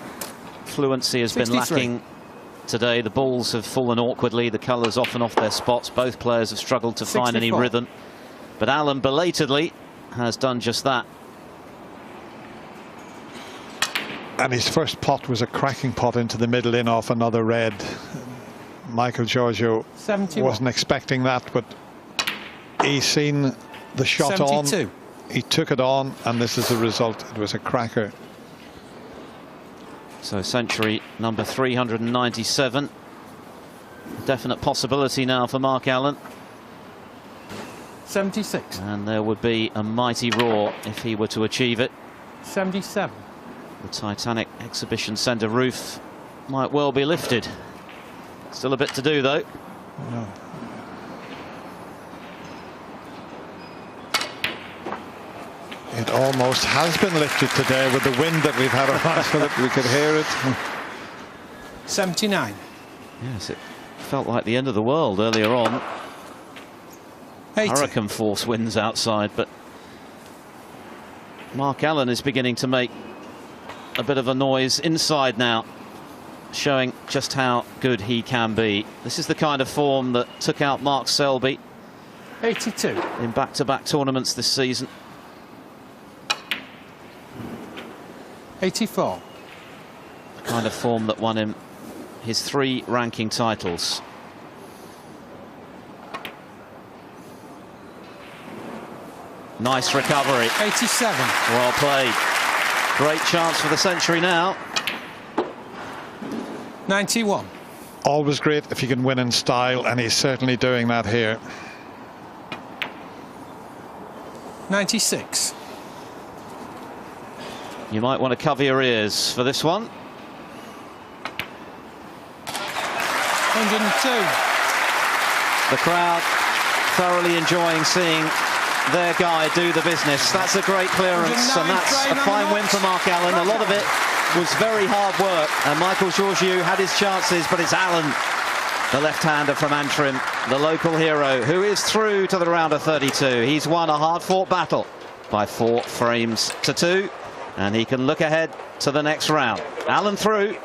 Fluency has 63. been lacking today. The balls have fallen awkwardly. The colours off and off their spots. Both players have struggled to find any 64. rhythm. But Allen belatedly has done just that. And his first pot was a cracking pot into the middle in off another red. Michael Georgiou 71. wasn't expecting that, but He's seen the shot 72. on. He took it on, and this is the result. It was a cracker. So century number 397. Definite possibility now for Mark Allen. 76. And there would be a mighty roar if he were to achieve it. 77. The Titanic Exhibition Centre roof might well be lifted. Still a bit to do, though. No. It almost has been lifted today with the wind that we've had around so that we could hear it. 79. Yes, it felt like the end of the world earlier on. 80. Hurricane force winds outside, but Mark Allen is beginning to make a bit of a noise inside now, showing just how good he can be. This is the kind of form that took out Mark Selby 82. in back-to-back tournaments this season. 84. The kind of form that won him his 3 ranking titles. Nice recovery. 87. Well played. Great chance for the century now. 91. Always great if you can win in style, and he's certainly doing that here. 96. You might want to cover your ears for this one. 102. The crowd thoroughly enjoying seeing their guy do the business. That's a great clearance, and that's a fine win for Mark Allen. A lot of it was very hard work, and Michael Georgiou had his chances, but it's Allen, the left-hander from Antrim, the local hero, who is through to the round of 32. He's won a hard-fought battle by 4 frames to 2, and he can look ahead to the next round. Allen through.